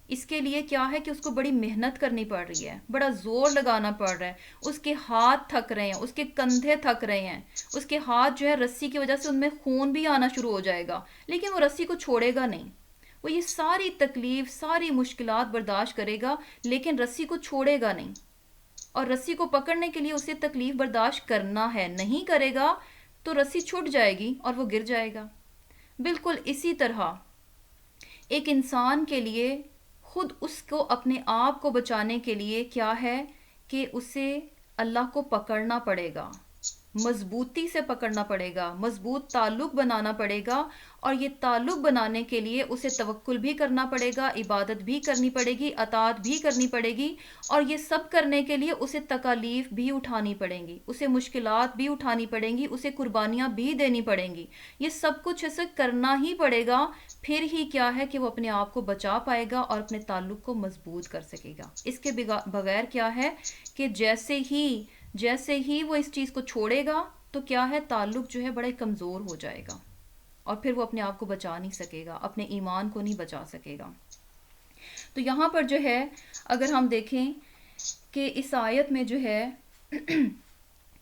اس کے لیے کیا ہے کہ اس کو بڑی محنت کرنی پڑ رہی ہے، بڑا زور لگانا پڑ رہا ہے، اس کے ہاتھ تھک رہے ہیں، اس کے کندھے تھک رہے ہیں، اس کے ہاتھ جو ہے رسی کی وجہ سے ان میں خون بھی آنا شروع ہو جائے گا، لیکن وہ رسی کو چھوڑے گا نہیں۔ وہ یہ ساری تکلیف، ساری مشکلات برداشت کرے گا لیکن رسی کو چھوڑے گا نہیں، اور رسی کو پکڑنے کے لیے اسے تکلیف برداشت کرنا ہے، نہیں کرے گا تو رسی چھوٹ جائے گی اور وہ گر جائے گا۔ بالکل اسی طرح ایک انسان کے لیے خود اس کو اپنے آپ کو بچانے کے لیے کیا ہے کہ اسے اللہ کو پکڑنا پڑے گا، مضبوطی سے پکڑنا پڑے گا، مضبوط تعلق بنانا پڑے گا، اور یہ تعلق بنانے کے لیے اسے توکل بھی کرنا پڑے گا، عبادت بھی کرنی پڑے گی، اطاعت بھی کرنی پڑے گی، اور یہ سب کرنے کے لیے اسے تکالیف بھی اٹھانی پڑیں گی، اسے مشکلات بھی اٹھانی پڑیں گی، اسے قربانیاں بھی دینی پڑیں گی۔ یہ سب کچھ اسے کرنا ہی پڑے گا، پھر ہی کیا ہے کہ وہ اپنے آپ کو بچا پائے گا اور اپنے تعلق کو مضبوط کر سکے گا۔ اس کے بغیر کیا ہے کہ جیسے ہی وہ اس چیز کو چھوڑے گا تو کیا ہے تعلق جو ہے بڑا کمزور ہو جائے گا، اور پھر وہ اپنے آپ کو بچا نہیں سکے گا، اپنے ایمان کو نہیں بچا سکے گا۔ تو یہاں پر جو ہے اگر ہم دیکھیں کہ اس آیت میں جو ہے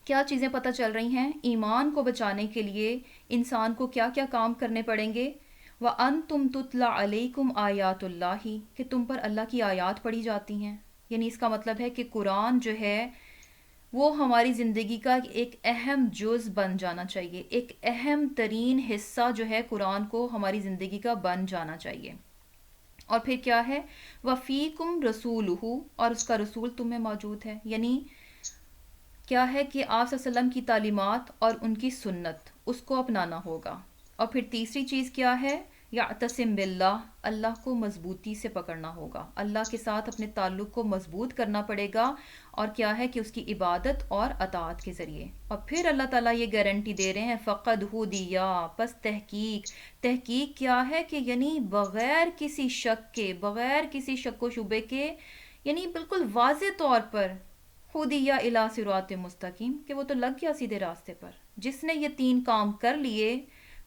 کیا چیزیں پتہ چل رہی ہیں، ایمان کو بچانے کے لیے انسان کو کیا کیا کام کرنے پڑیں گے۔ وَأَنْتُمْ تُتْلَى عَلَيْكُمْ آیات اللہ، کہ تم پر اللہ کی آیات پڑھی جاتی ہیں، یعنی اس کا مطلب ہے کہ قرآن جو ہے وہ ہماری زندگی کا ایک اہم جز بن جانا چاہیے، ایک اہم ترین حصہ جو ہے قرآن کو ہماری زندگی کا بن جانا چاہیے۔ اور پھر کیا ہے، وَفِيكُمْ رَسُولُهُ، اور اس کا رسول تم میں موجود ہے، یعنی کیا ہے کہ آپ صلی اللہ علیہ وسلم کی تعلیمات اور ان کی سنت اس کو اپنانا ہوگا۔ اور پھر تیسری چیز کیا ہے، یعتصم باللہ، اللہ کو مضبوطی سے پکڑنا ہوگا، اللہ کے ساتھ اپنے تعلق کو مضبوط کرنا پڑے گا، اور کیا ہے کہ اس کی عبادت اور اطاعت کے ذریعے۔ اور پھر اللہ تعالیٰ یہ گارنٹی دے رہے ہیں فقد ہدیا، پس تحقیق کیا ہے کہ یعنی بغیر کسی شک کے، بغیر کسی شک و شبے کے، یعنی بالکل واضح طور پر ہدیہ الی صراط مستقیم، کہ وہ تو لگ گیا سیدھے راستے پر۔ جس نے یہ تین کام کر لیے،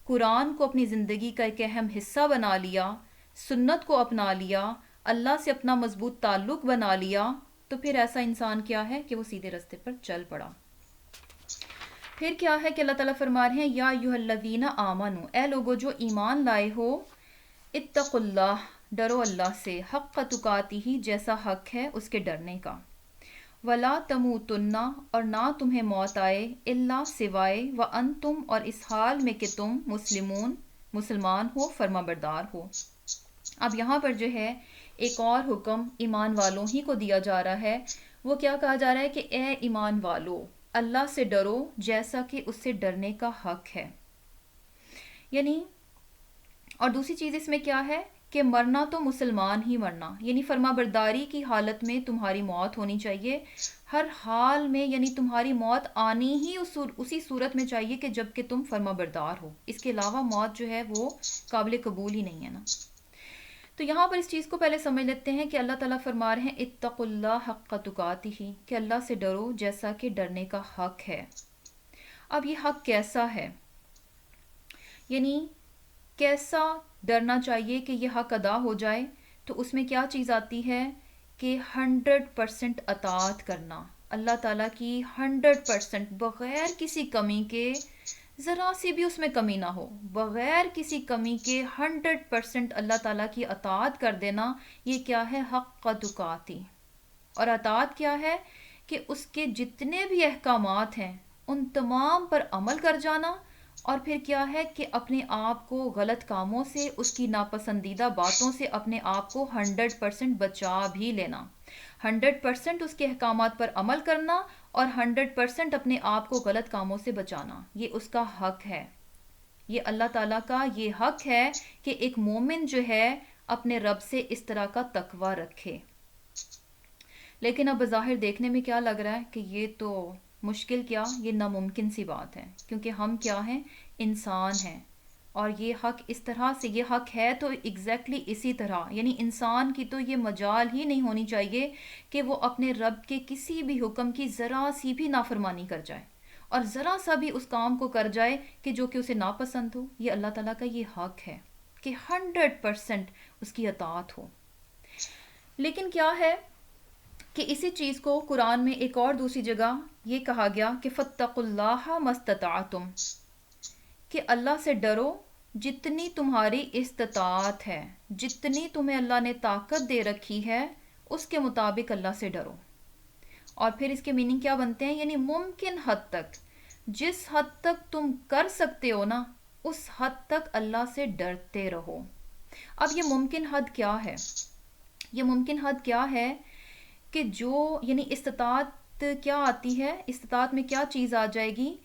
قرآن کو اپنی زندگی کا ایک اہم حصہ بنا لیا، سنت کو اپنا لیا، اللہ سے اپنا مضبوط تعلق بنا لیا، تو پھر ایسا انسان کیا ہے کہ وہ سیدھے راستے پر چل پڑا۔ پھر کیا ہے کہ اللہ تعالیٰ فرما رہے ہیں یا ایھا الذین آمنو، اے لوگو جو ایمان لائے ہو، اتقوا اللہ، ڈرو اللہ سے، حق تقاتہ، جیسا حق ہے اس کے ڈرنے کا، ولا تموتن، اور نہ تمہیں موت آئے، الا سوائے، وانتم، اور اس حال میں کہ تم مسلمان ہو، فرما بردار ہو۔ اب یہاں پر جو ہے ایک اور حکم ایمان والوں ہی کو دیا جا رہا ہے، وہ کیا کہا جا رہا ہے کہ اے ایمان والو، اللہ سے ڈرو جیسا کہ اس سے ڈرنے کا حق ہے. یعنی اور دوسری چیز اس میں کیا ہے کہ مرنا تو مسلمان ہی مرنا، یعنی فرما برداری کی حالت میں تمہاری موت ہونی چاہیے ہر حال میں، یعنی تمہاری موت آنی ہی اسی صورت میں چاہیے کہ جب کہ تم فرما بردار ہو. اس کے علاوہ موت جو ہے وہ قابل قبول ہی نہیں ہے نا. تو یہاں پر اس چیز کو پہلے سمجھ لیتے ہیں کہ اللہ تعالیٰ فرما رہے ہیں اتقوا اللہ حق تقاتہ، کہ اللہ سے ڈرو جیسا کہ ڈرنے کا حق ہے. اب یہ حق کیسا ہے، یعنی کیسا ڈرنا چاہیے کہ یہ حق ادا ہو جائے؟ تو اس میں کیا چیز آتی ہے کہ 100% اطاعت کرنا، اللہ تعالیٰ کی 100% بغیر کسی کمی کے، ذرا سی بھی اس میں کمی نہ ہو، بغیر کسی کمی کے 100% اللہ تعالیٰ کی اطاعت کر دینا. یہ کیا ہے؟ حق تقاتی. اور اطاعت کیا ہے کہ اس کے جتنے بھی احکامات ہیں ان تمام پر عمل کر جانا، اور پھر کیا ہے کہ اپنے آپ کو غلط کاموں سے، اس کی ناپسندیدہ باتوں سے اپنے آپ کو 100% بچا بھی لینا، 100% اس کے احکامات پر عمل کرنا اور 100% اپنے آپ کو غلط کاموں سے بچانا. یہ اس کا حق ہے، یہ اللہ تعالیٰ کا یہ حق ہے کہ ایک مومن جو ہے اپنے رب سے اس طرح کا تقوی رکھے. لیکن اب بظاہر دیکھنے میں کیا لگ رہا ہے کہ یہ تو مشکل، کیا یہ ناممکن سی بات ہے، کیونکہ ہم کیا ہیں؟ انسان ہیں. اور یہ حق اس طرح سے، یہ حق ہے تو ایگزیکٹلی اسی طرح، یعنی انسان کی تو یہ مجال ہی نہیں ہونی چاہیے کہ وہ اپنے رب کے کسی بھی حکم کی ذرا سی بھی نافرمانی کر جائے اور ذرا سا بھی اس کام کو کر جائے کہ جو کہ اسے ناپسند ہو. یہ اللہ تعالیٰ کا یہ حق ہے کہ 100% اس کی اطاعت ہو. لیکن کیا ہے کہ اسی چیز کو قرآن میں ایک اور دوسری جگہ یہ کہا گیا کہ فاتقوا اللہ ما استطعتم، کہ اللہ سے ڈرو جتنی تمہاری استطاعت ہے، جتنی تمہیں اللہ نے طاقت دے رکھی ہے اس کے مطابق اللہ سے ڈرو. اور پھر اس کے میننگ کیا بنتے ہیں؟ یعنی ممکن حد تک، جس حد تک تم کر سکتے ہو نا اس حد تک اللہ سے ڈرتے رہو. اب یہ ممکن حد کیا ہے؟ یہ ممکن حد کیا ہے کہ جو، یعنی استطاعت کیا آتی ہے، استطاعت میں کیا چیز آ جائے گی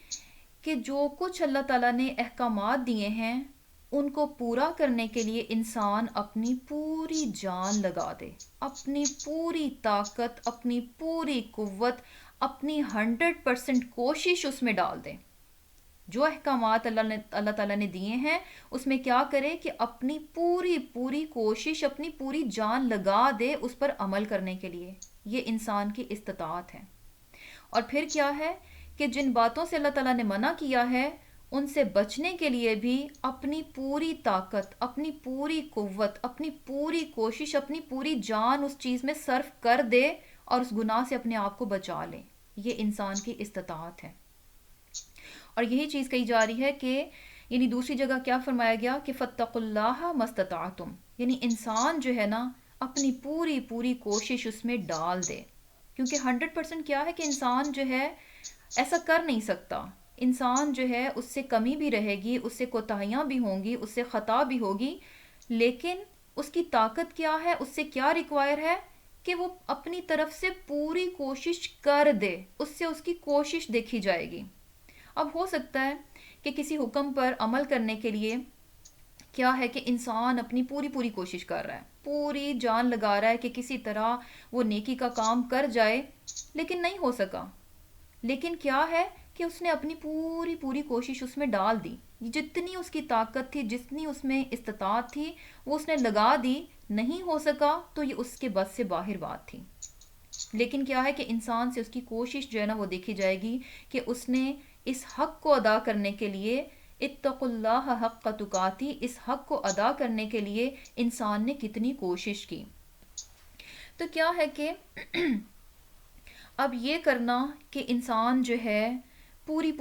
کہ جو کچھ اللہ تعالیٰ نے احکامات دیے ہیں ان کو پورا کرنے کے لیے انسان اپنی پوری جان لگا دے، اپنی پوری طاقت، اپنی پوری قوت، اپنی 100% کوشش اس میں ڈال دے. جو احکامات اللہ تعالیٰ نے دیے ہیں اس میں کیا کرے کہ اپنی پوری کوشش، اپنی پوری جان لگا دے اس پر عمل کرنے کے لیے. یہ انسان کی استطاعت ہے. اور پھر کیا ہے کہ جن باتوں سے اللہ تعالیٰ نے منع کیا ہے ان سے بچنے کے لیے بھی اپنی پوری طاقت، اپنی پوری قوت، اپنی پوری کوشش، اپنی پوری جان اس چیز میں صرف کر دے اور اس گناہ سے اپنے آپ کو بچا لے. یہ انسان کی استطاعت ہے. اور یہی چیز کہی جا رہی ہے کہ یعنی دوسری جگہ کیا فرمایا گیا کہ فاتقوا اللہ ما استطعتم، یعنی انسان جو ہے نا اپنی پوری کوشش اس میں ڈال دے. کیونکہ 100% کیا ہے کہ انسان جو ہے ایسا کر نہیں سکتا. انسان جو ہے اس سے کمی بھی رہے گی، اس سے کوتاہیاں بھی ہوں گی، اس سے خطا بھی ہوگی، لیکن اس کی طاقت کیا ہے، اس سے کیا ریکوائر ہے کہ وہ اپنی طرف سے پوری کوشش کر دے، اس سے اس کی کوشش دیکھی جائے گی. اب ہو سکتا ہے کہ کسی حکم پر عمل کرنے کے لیے کیا ہے کہ انسان اپنی پوری کوشش کر رہا ہے، پوری جان لگا رہا ہے کہ کسی طرح وہ نیکی کا کام کر جائے، لیکن نہیں ہو سکا. لیکن کیا ہے کہ اس نے اپنی پوری کوشش اس میں ڈال دی، جتنی اس کی طاقت تھی، جتنی اس میں استطاعت تھی وہ اس نے لگا دی. نہیں ہو سکا تو یہ اس کے بس سے باہر بات تھی. لیکن کیا ہے کہ انسان سے اس کی کوشش جو ہے نا وہ دیکھی جائے گی کہ اس نے اس حق کو ادا کرنے کے لیے، اتقوا اللہ حق تقاتی، اس حق کو ادا کرنے کے لیے انسان نے کتنی کوشش کی. تو کیا ہے کہ اب یہ کرنا کہ انسان جو ہے پوری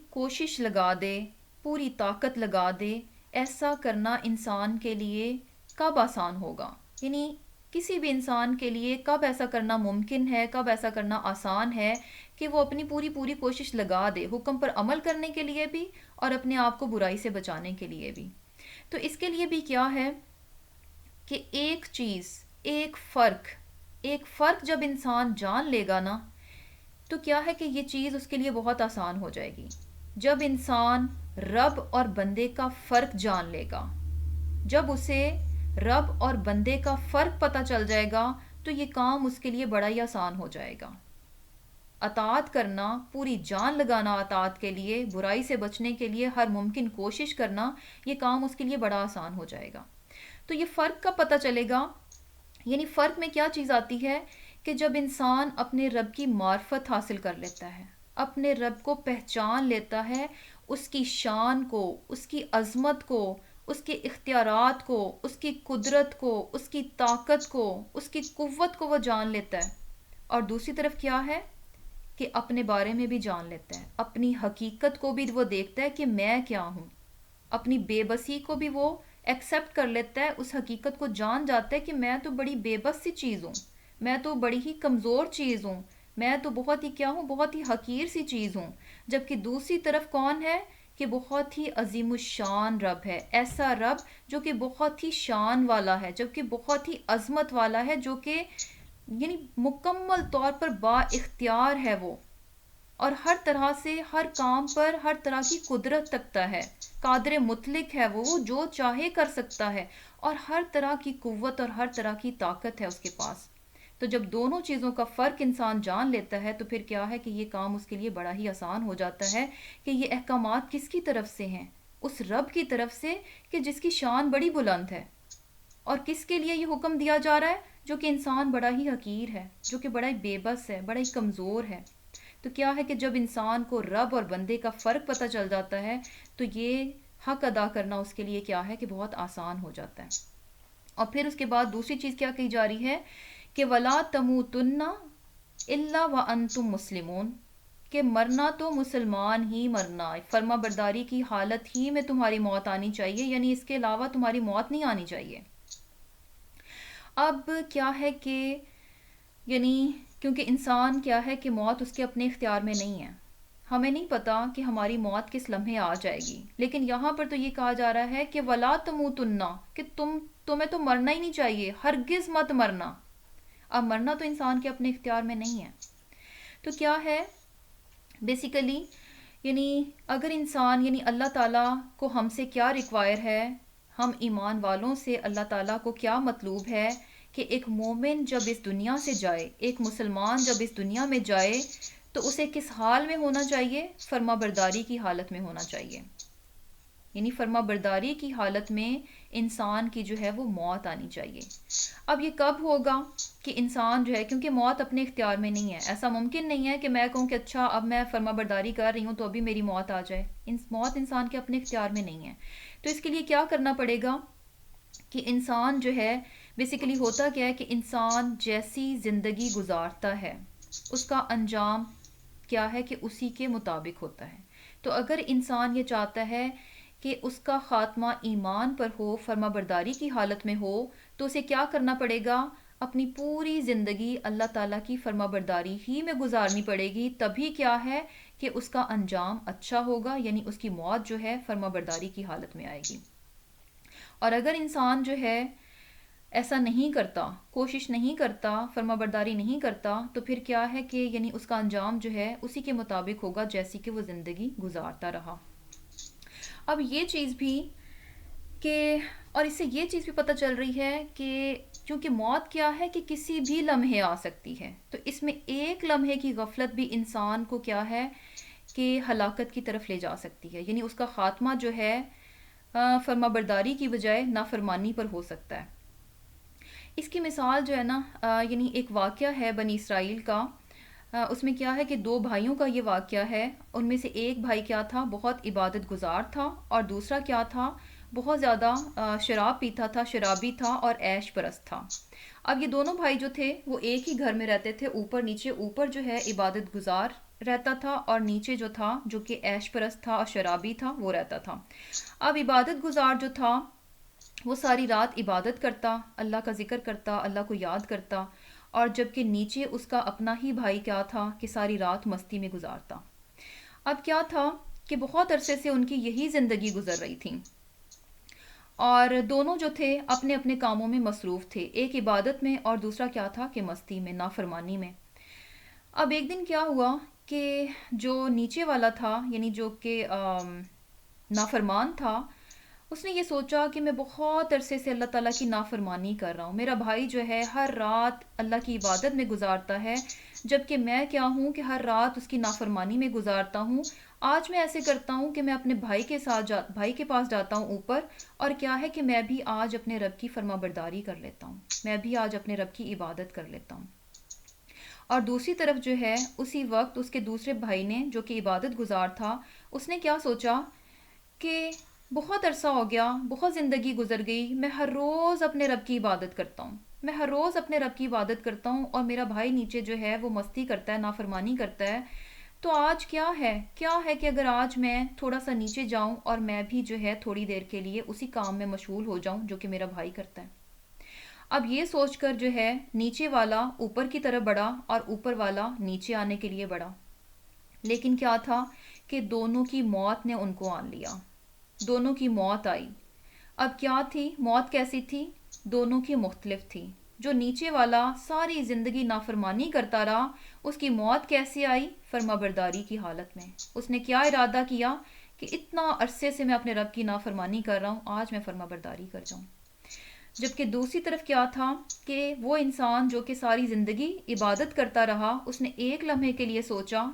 کوشش لگا دے، پوری طاقت لگا دے، ایسا کرنا انسان کے لیے کب آسان ہوگا؟ یعنی کسی بھی انسان کے لیے کب ایسا کرنا ممکن ہے، کب ایسا کرنا آسان ہے کہ وہ اپنی پوری کوشش لگا دے حکم پر عمل کرنے کے لیے بھی اور اپنے آپ کو برائی سے بچانے کے لیے بھی. تو اس کے لیے بھی کیا ہے کہ ایک فرق جب انسان جان لے گا نا تو کیا ہے کہ یہ چیز اس کے لیے بہت آسان ہو جائے گی جب انسان رب اور بندے کا فرق جان لے گا. جب اسے رب اور بندے کا فرق پتہ چل جائے گا تو یہ کام اس کے لیے بڑا ہی آسان ہو جائے گا. اطاعت کرنا، پوری جان لگانا اطاعت کے لیے، برائی سے بچنے کے لیے ہر ممکن کوشش کرنا، یہ کام اس کے لیے بڑا آسان ہو جائے گا. تو یہ فرق کا پتہ چلے گا، یعنی فرق میں کیا چیز آتی ہے کہ جب انسان اپنے رب کی معرفت حاصل کر لیتا ہے، اپنے رب کو پہچان لیتا ہے، اس کی شان کو، اس کی عظمت کو، اس کے اختیارات کو، اس کی قدرت کو، اس کی طاقت کو، اس کی قوت کو وہ جان لیتا ہے. اور دوسری طرف کیا ہے کہ اپنے بارے میں بھی جان لیتا ہے، اپنی حقیقت کو بھی وہ دیکھتا ہے کہ میں کیا ہوں. اپنی بے بسی کو بھی وہ ایکسیپٹ کر لیتا ہے، اس حقیقت کو جان جاتا ہے کہ میں تو بڑی بے بس سی چیز ہوں، میں تو بڑی ہی کمزور چیز ہوں، میں تو بہت ہی کیا ہوں، بہت ہی حقیر سی چیز ہوں. جبکہ دوسری طرف کون ہے کہ بہت ہی عظیم الشان رب ہے، ایسا رب جو کہ بہت ہی شان والا ہے، جبکہ بہت ہی عظمت والا ہے، جو کہ یعنی مکمل طور پر با اختیار ہے وہ، اور ہر طرح سے ہر کام پر ہر طرح کی قدرت رکھتا ہے. قادر مطلق ہے وہ جو چاہے کر سکتا ہے، اور ہر طرح کی قوت اور ہر طرح کی طاقت ہے اس کے پاس. تو جب دونوں چیزوں کا فرق انسان جان لیتا ہے تو پھر کیا ہے کہ یہ کام اس کے لیے بڑا ہی آسان ہو جاتا ہے کہ یہ احکامات کس کی طرف سے ہیں، اس رب کی طرف سے کہ جس کی شان بڑی بلند ہے. اور کس کے لیے یہ حکم دیا جا رہا ہے؟ جو کہ انسان بڑا ہی حقیر ہے، جو کہ بڑا ہی بے بس ہے، بڑا ہی کمزور ہے. تو کیا ہے کہ جب انسان کو رب اور بندے کا فرق پتہ چل جاتا ہے تو یہ حق ادا کرنا اس کے لیے کیا ہے کہ بہت آسان ہو جاتا ہے. اور پھر اس کے بعد دوسری چیز کیا کہی جا رہی ہے کہ وَلَا تَمُوتُنَّ إِلَّا وَأَنْتُمْ مُسْلِمُونَ، کہ مرنا تو مسلمان ہی مرنا، فرما برداری کی حالت ہی میں تمہاری موت آنی چاہیے، یعنی اس کے علاوہ تمہاری موت نہیں آنی چاہیے. اب کیا ہے کہ یعنی کیونکہ انسان کیا ہے کہ موت اس کے اپنے اختیار میں نہیں ہے، ہمیں نہیں پتا کہ ہماری موت کس لمحے آ جائے گی، لیکن یہاں پر تو یہ کہا جا رہا ہے کہ وَلَا تَمُوتُنَّ، کہ تمہیں تو مرنا ہی نہیں چاہیے، ہرگز مت مرنا. اب مرنا تو انسان کے اپنے اختیار میں نہیں ہے. تو کیا ہے بیسیکلی، یعنی اگر انسان، یعنی اللہ تعالیٰ کو ہم سے کیا ریکوائر ہے، ہم ایمان والوں سے اللہ تعالیٰ کو کیا مطلوب ہے کہ ایک مومن جب اس دنیا سے جائے، ایک مسلمان جب اس دنیا میں جائے تو اسے کس حال میں ہونا چاہیے؟ فرما برداری کی حالت میں ہونا چاہیے. یعنی فرما برداری کی حالت میں انسان کی جو ہے وہ موت آنی چاہیے. اب یہ کب ہوگا کہ انسان جو ہے، کیونکہ موت اپنے اختیار میں نہیں ہے، ایسا ممکن نہیں ہے کہ میں کہوں کہ اچھا اب میں فرما برداری کر رہی ہوں تو ابھی میری موت آ جائے. موت انسان کے اپنے اختیار میں نہیں ہے. تو اس کے لیے کیا کرنا پڑے گا کہ انسان جو ہے بیسیکلی ہوتا کیا ہے کہ انسان جیسی زندگی گزارتا ہے اس کا انجام کیا ہے کہ اسی کے مطابق ہوتا ہے. تو اگر انسان یہ چاہتا ہے کہ اس کا خاتمہ ایمان پر ہو، فرما برداری کی حالت میں ہو، تو اسے کیا کرنا پڑے گا؟ اپنی پوری زندگی اللہ تعالیٰ کی فرما برداری ہی میں گزارنی پڑے گی. تبھی کیا ہے کہ اس کا انجام اچھا ہوگا، یعنی اس کی موت جو ہے فرما برداری کی حالت میں آئے گی. اور اگر انسان جو ہے ایسا نہیں کرتا، کوشش نہیں کرتا، فرما برداری نہیں کرتا، تو پھر کیا ہے کہ یعنی اس کا انجام جو ہے اسی کے مطابق ہوگا جیسی کہ وہ زندگی گزارتا رہا. اب یہ چیز بھی کہ اور اس سے یہ چیز بھی پتہ چل رہی ہے کہ کیونکہ موت کیا ہے کہ کسی بھی لمحے آ سکتی ہے، تو اس میں ایک لمحے کی غفلت بھی انسان کو کیا ہے کہ ہلاکت کی طرف لے جا سکتی ہے. یعنی اس کا خاتمہ جو ہے فرما برداری کی بجائے نافرمانی پر ہو سکتا ہے. اس کی مثال جو ہے نا، یعنی ایک واقعہ ہے بنی اسرائیل کا. اس میں کیا ہے کہ دو بھائیوں کا یہ واقعہ ہے. ان میں سے ایک بھائی کیا تھا؟ بہت عبادت گزار تھا، اور دوسرا کیا تھا؟ بہت زیادہ شراب پیتا تھا، شرابی تھا اور عیش پرست تھا. اب یہ دونوں بھائی جو تھے وہ ایک ہی گھر میں رہتے تھے، اوپر نیچے. اوپر جو ہے عبادت گزار رہتا تھا، اور نیچے جو تھا جو کہ عیش پرست تھا اور شرابی تھا وہ رہتا تھا. اب عبادت گزار جو تھا وہ ساری رات عبادت کرتا، اللہ کا ذکر کرتا، اللہ کو یاد کرتا، اور جبکہ نیچے اس کا اپنا ہی بھائی کیا تھا کہ ساری رات مستی میں گزارتا. اب کیا تھا کہ بہت عرصے سے ان کی یہی زندگی گزر رہی تھی، اور دونوں جو تھے اپنے اپنے کاموں میں مصروف تھے، ایک عبادت میں اور دوسرا کیا تھا کہ مستی میں، نافرمانی میں. اب ایک دن کیا ہوا کہ جو نیچے والا تھا، یعنی جو کہ نافرمان تھا، اس نے یہ سوچا کہ میں بہت عرصے سے اللہ تعالیٰ کی نافرمانی کر رہا ہوں، میرا بھائی جو ہے ہر رات اللہ کی عبادت میں گزارتا ہے، جبکہ میں کیا ہوں کہ ہر رات اس کی نافرمانی میں گزارتا ہوں۔ آج میں ایسے کرتا ہوں کہ میں اپنے بھائی کے ساتھ بھائی کے پاس جاتا ہوں اوپر، اور کیا ہے کہ میں بھی آج اپنے رب کی فرما برداری کر لیتا ہوں، میں بھی آج اپنے رب کی عبادت کر لیتا ہوں۔ اور دوسری طرف جو ہے اسی وقت اس کے دوسرے بھائی نے، جو کہ عبادت گزار تھا، اس نے کیا سوچا کہ بہت عرصہ ہو گیا، بہت زندگی گزر گئی، میں ہر روز اپنے رب کی عبادت کرتا ہوں، میں ہر روز اپنے رب کی عبادت کرتا ہوں، اور میرا بھائی نیچے جو ہے وہ مستی کرتا ہے، نافرمانی کرتا ہے۔ تو آج کیا ہے کہ اگر آج میں تھوڑا سا نیچے جاؤں اور میں بھی جو ہے تھوڑی دیر کے لیے اسی کام میں مشغول ہو جاؤں جو کہ میرا بھائی کرتا ہے۔ اب یہ سوچ کر جو ہے نیچے والا اوپر کی طرف بڑھا اور اوپر والا نیچے آنے کے لیے بڑھا، لیکن کیا تھا کہ دونوں کی موت نے ان کو آن لیا، دونوں کی موت آئی۔ اب کیا تھی موت، کیسی تھی؟ دونوں کی مختلف تھی۔ جو نیچے والا ساری زندگی نافرمانی کرتا رہا، اس کی موت کیسی آئی؟ فرما برداری کی حالت میں۔ اس نے کیا ارادہ کیا کہ اتنا عرصے سے میں اپنے رب کی نافرمانی کر رہا ہوں، آج میں فرما برداری کر جاؤں۔ جبکہ دوسری طرف کیا تھا کہ وہ انسان جو کہ ساری زندگی عبادت کرتا رہا، اس نے ایک لمحے کے لیے سوچا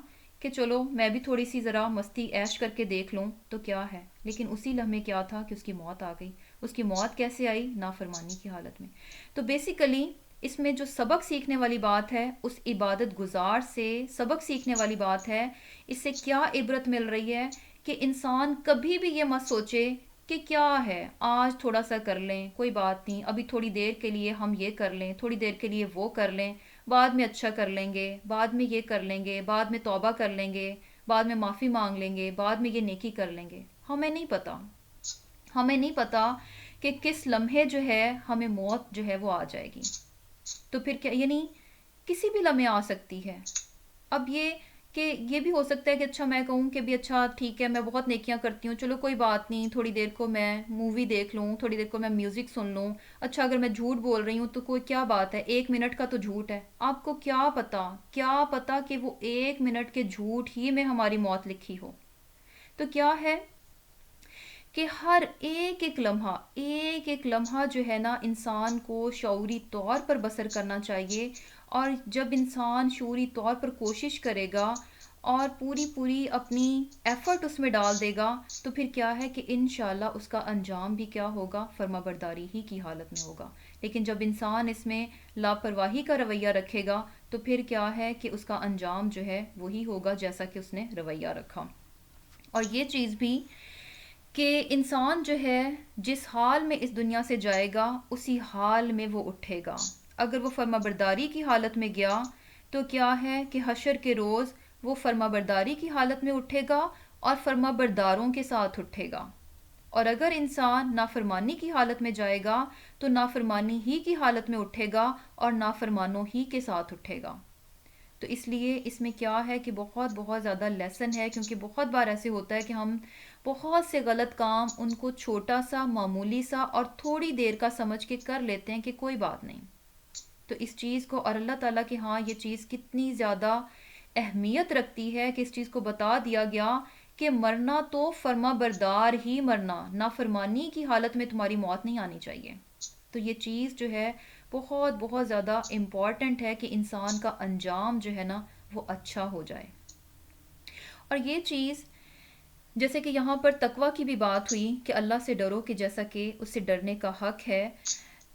کہ چلو میں بھی تھوڑی سی ذرا مستی عیش کر کے دیکھ لوں تو کیا ہے، لیکن اسی لمحے کیا تھا کہ اس کی موت آ گئی۔ اس کی موت کیسے آئی؟ نافرمانی کی حالت میں۔ تو بیسیکلی اس میں جو سبق سیکھنے والی بات ہے، اس عبادت گزار سے سبق سیکھنے والی بات ہے، اس سے کیا عبرت مل رہی ہے کہ انسان کبھی بھی یہ مت سوچے کہ کیا ہے آج تھوڑا سا کر لیں، کوئی بات نہیں، ابھی تھوڑی دیر کے لیے ہم یہ کر لیں، تھوڑی دیر کے لیے وہ کر لیں، بعد میں اچھا کر لیں گے، بعد میں یہ کر لیں گے، بعد میں توبہ کر لیں گے، بعد میں معافی مانگ لیں گے، بعد میں یہ نیکی کر لیں گے۔ ہمیں نہیں پتا کہ کس لمحے جو ہے ہمیں موت جو ہے وہ آ جائے گی۔ تو پھر کیا، یعنی کسی بھی لمحے آ سکتی ہے۔ اب یہ بھی ہو سکتا ہے کہ اچھا میں کہوں کہ بھی اچھا ٹھیک ہے میں بہت نیکیاں کرتی ہوں، چلو کوئی بات نہیں، تھوڑی دیر کو میں مووی دیکھ لوں، تھوڑی دیر کو میں میوزک سن لوں، اچھا اگر میں جھوٹ بول رہی ہوں تو کوئی کیا بات ہے، 1 منٹ کا تو جھوٹ ہے۔ آپ کو کیا پتا کہ وہ 1 منٹ کے جھوٹ ہی میں ہماری موت لکھی ہو۔ تو کیا ہے کہ ہر ایک لمحہ جو ہے نا انسان کو شعوری طور پر بسر کرنا چاہیے، اور جب انسان شعوری طور پر کوشش کرے گا اور پوری اپنی ایفرٹ اس میں ڈال دے گا، تو پھر کیا ہے کہ انشاءاللہ اس کا انجام بھی کیا ہوگا؟ فرما برداری ہی کی حالت میں ہوگا۔ لیکن جب انسان اس میں لاپرواہی کا رویہ رکھے گا تو پھر کیا ہے کہ اس کا انجام جو ہے وہی ہوگا جیسا کہ اس نے رویہ رکھا۔ اور یہ چیز بھی کہ انسان جو ہے جس حال میں اس دنیا سے جائے گا اسی حال میں وہ اٹھے گا۔ اگر وہ فرما برداری کی حالت میں گیا تو کیا ہے کہ حشر کے روز وہ فرما برداری کی حالت میں اٹھے گا اور فرما برداروں کے ساتھ اٹھے گا، اور اگر انسان نافرمانی کی حالت میں جائے گا تو نافرمانی ہی کی حالت میں اٹھے گا اور نافرمانوں ہی کے ساتھ اٹھے گا۔ تو اس لیے اس میں کیا ہے کہ بہت بہت زیادہ لیسن ہے، کیونکہ بہت بار ایسے ہوتا ہے کہ ہم بہت سے غلط کام ان کو چھوٹا سا، معمولی سا اور تھوڑی دیر کا سمجھ کے کر لیتے ہیں کہ کوئی بات نہیں۔ تو اس چیز کو، اور اللہ تعالیٰ کے ہاں یہ چیز کتنی زیادہ اہمیت رکھتی ہے کہ اس چیز کو بتا دیا گیا کہ مرنا تو فرما بردار ہی مرنا، نافرمانی کی حالت میں تمہاری موت نہیں آنی چاہیے۔ تو یہ چیز جو ہے بہت بہت زیادہ امپورٹنٹ ہے کہ انسان کا انجام جو ہے نا وہ اچھا ہو جائے۔ اور یہ چیز جیسے کہ یہاں پر تقوی کی بھی بات ہوئی کہ اللہ سے ڈرو کہ جیسا کہ اس سے ڈرنے کا حق ہے،